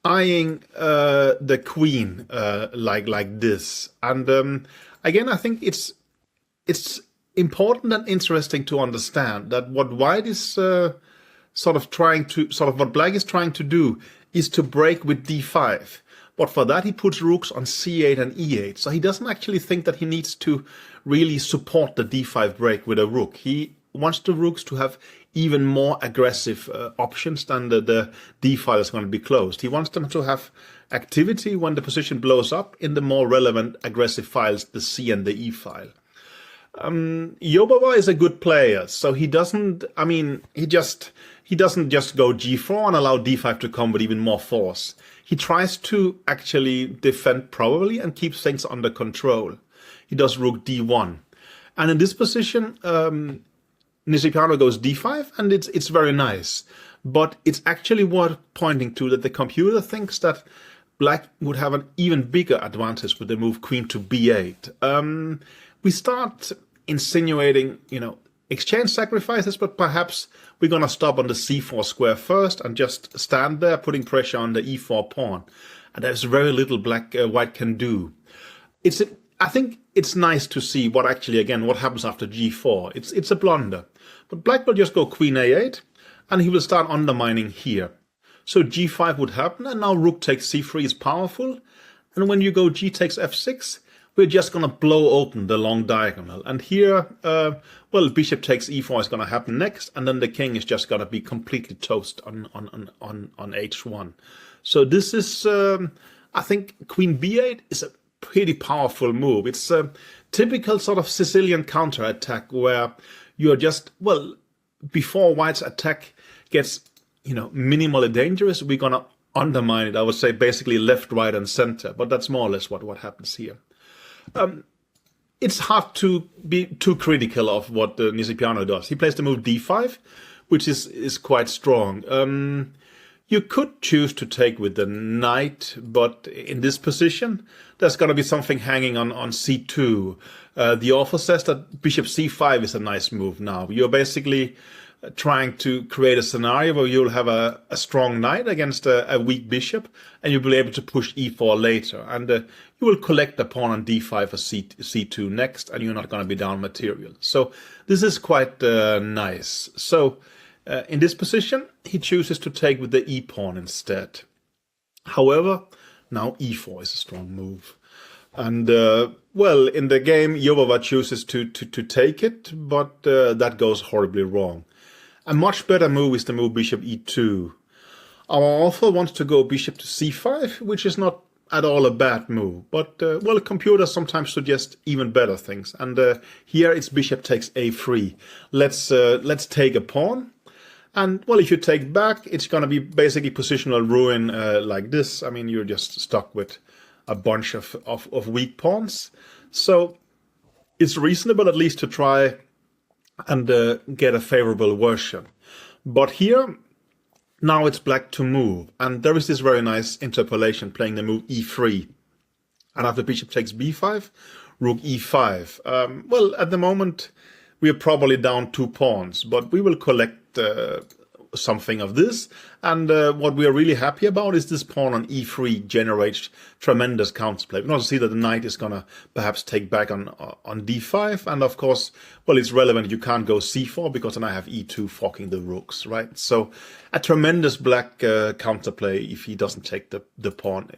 eyeing the queen like this, and again I think it's important and interesting to understand that what white is what black is trying to do is to break with d5. But for that he puts rooks on c8 and e8. So he doesn't actually think that he needs to really support the d5 break with a rook. He wants the rooks to have even more aggressive options than the d file is going to be closed. He wants them to have activity when the position blows up in the more relevant aggressive files, the c and the e file. Yobava is a good player, so he doesn't, he doesn't just go g4 and allow d5 to come with even more force. He tries to actually defend probably and keep things under control. He does rook d1. And in this position, Nisipiano goes d5, and it's very nice. But it's actually worth pointing to that the computer thinks that black would have an even bigger advantage with the move queen to b8. We start insinuating, exchange sacrifices, but perhaps we're going to stop on the c4 square first and just stand there putting pressure on the e4 pawn. And there's very little white can do. I think it's nice to see what happens after g4. It's a blunder. But black will just go queen a8, and he will start undermining here. So g5 would happen, and now rook takes c3 is powerful. And when you go g takes f6, we're just going to blow open the long diagonal. And here, bishop takes e4 is going to happen next, and then the king is just going to be completely toast on h1. So this is, I think, queen b8 is a pretty powerful move. It's a typical sort of Sicilian counterattack where you're just, before white's attack gets, minimally dangerous, we're going to undermine it. I would say basically left, right, and center, but that's more or less what happens here. It's hard to be too critical of what Nisipiano does. He plays the move d5, which is quite strong. You could choose to take with the knight, but in this position, there's going to be something hanging on c2. The author says that bishop c5 is a nice move now. You're basically trying to create a scenario where you'll have a strong knight against a weak bishop, and you'll be able to push e4 later. And you will collect a pawn on d5 or c2 next, and you're not going to be down material. So this is quite nice. So in this position, he chooses to take with the e-pawn instead. However, now e4 is a strong move. And, well, in the game, Jobava chooses to take it, but that goes horribly wrong. A much better move is the move bishop e2. Our author wants to go bishop to c5, which is not at all a bad move. But, well, computers sometimes suggest even better things. And here it's bishop takes a3. Let's take a pawn. And, well, if you take back, it's going to be basically positional ruin like this. I mean, you're just stuck with a bunch of weak pawns. So it's reasonable at least to try and get a favorable version. But here, now it's black to move. And there is this very nice interpolation playing the move e3. And after bishop takes b5, rook e5. Well, at the moment, we are probably down 2 pawns, but we will collect something of this. And what we are really happy about is this pawn on e3 generates tremendous counterplay. We can also see that the knight is going to perhaps take back on d5. And of course, well, it's relevant. You can't go c4 because then I have e2 forking the rooks, right? So a tremendous black counterplay if he doesn't take the pawn.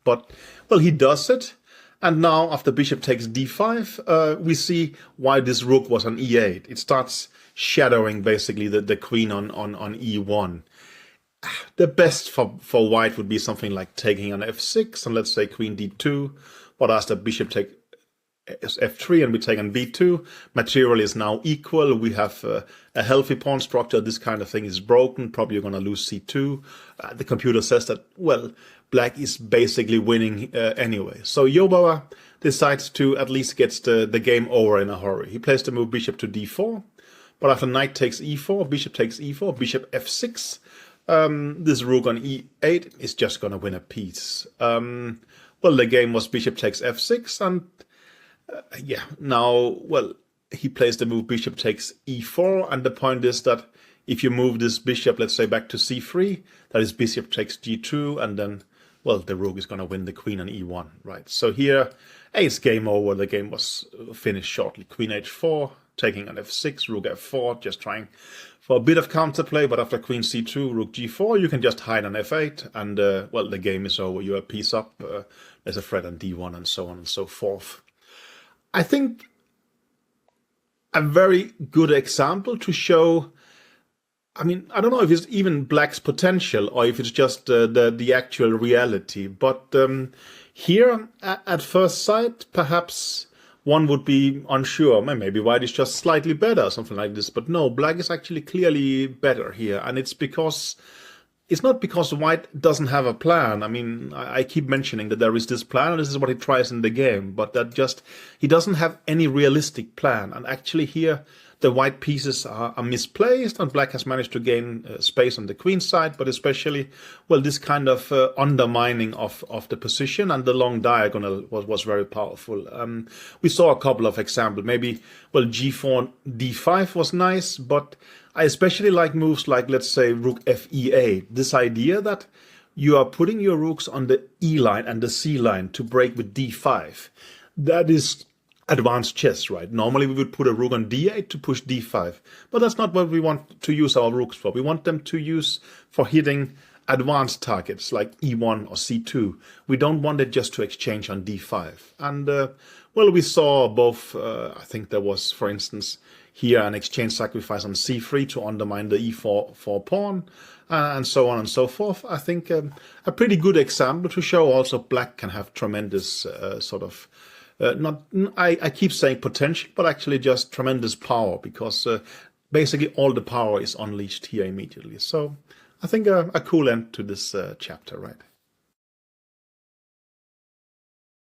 But, well, he does it. And now, after bishop takes d5, we see why this rook was on e8. It starts shadowing, basically, the queen on e1. The best for white would be something like taking on f6, and let's say queen d2. But after bishop takes f3 and we take on b2, material is now equal. We have a healthy pawn structure. This kind of thing is broken. Probably you're going to lose c2. The computer says that, well, black is basically winning anyway. So Jobava decides to at least get the game over in a hurry. He plays the move bishop to d4, but after knight takes e4, bishop takes e4, bishop f6, this rook on e8 is just going to win a piece. Well, the game was bishop takes f6, and yeah, now, well, he plays the move bishop takes e4, and the point is that if you move this bishop, let's say, back to c3, that is bishop takes g2, and then, well, the rook is going to win the queen on e1, right? So here, it's game over. The game was finished shortly. Queen h4, taking on f6, rook f4, just trying for a bit of counterplay, but after queen c2, rook g4, you can just hide on f8, and, well, the game is over. You're a piece up. There's a threat on d1, and so on and so forth. I think a very good example to show, I mean, I don't know if it's even black's potential or if it's just the actual reality, but here at first sight, perhaps one would be unsure. Maybe white is just slightly better, something like this, but no, black is actually clearly better here, and it's not because white doesn't have a plan. I mean, I keep mentioning that there is this plan, and this is what he tries in the game, but that just, he doesn't have any realistic plan. And actually here, the white pieces are misplaced, and black has managed to gain space on the queen side, but especially, well, this kind of undermining of the position, and the long diagonal was very powerful. We saw a couple of examples. Maybe, well, g4, d5 was nice, but I especially like moves like, let's say, rook fe8. This idea that you are putting your rooks on the e line and the c line to break with d5. That is advanced chess, right? Normally we would put a rook on d8 to push d5, but that's not what we want to use our rooks for. We want them to use for hitting advanced targets like e1 or c2. We don't want it just to exchange on d5. And, well, we saw both, I think there was, for instance, here an exchange sacrifice on c3 to undermine the e4 pawn, and so on and so forth. I think a pretty good example to show also black can have tremendous sort of, I keep saying potential, but actually just tremendous power, because basically all the power is unleashed here immediately. So I think a cool end to this chapter, right?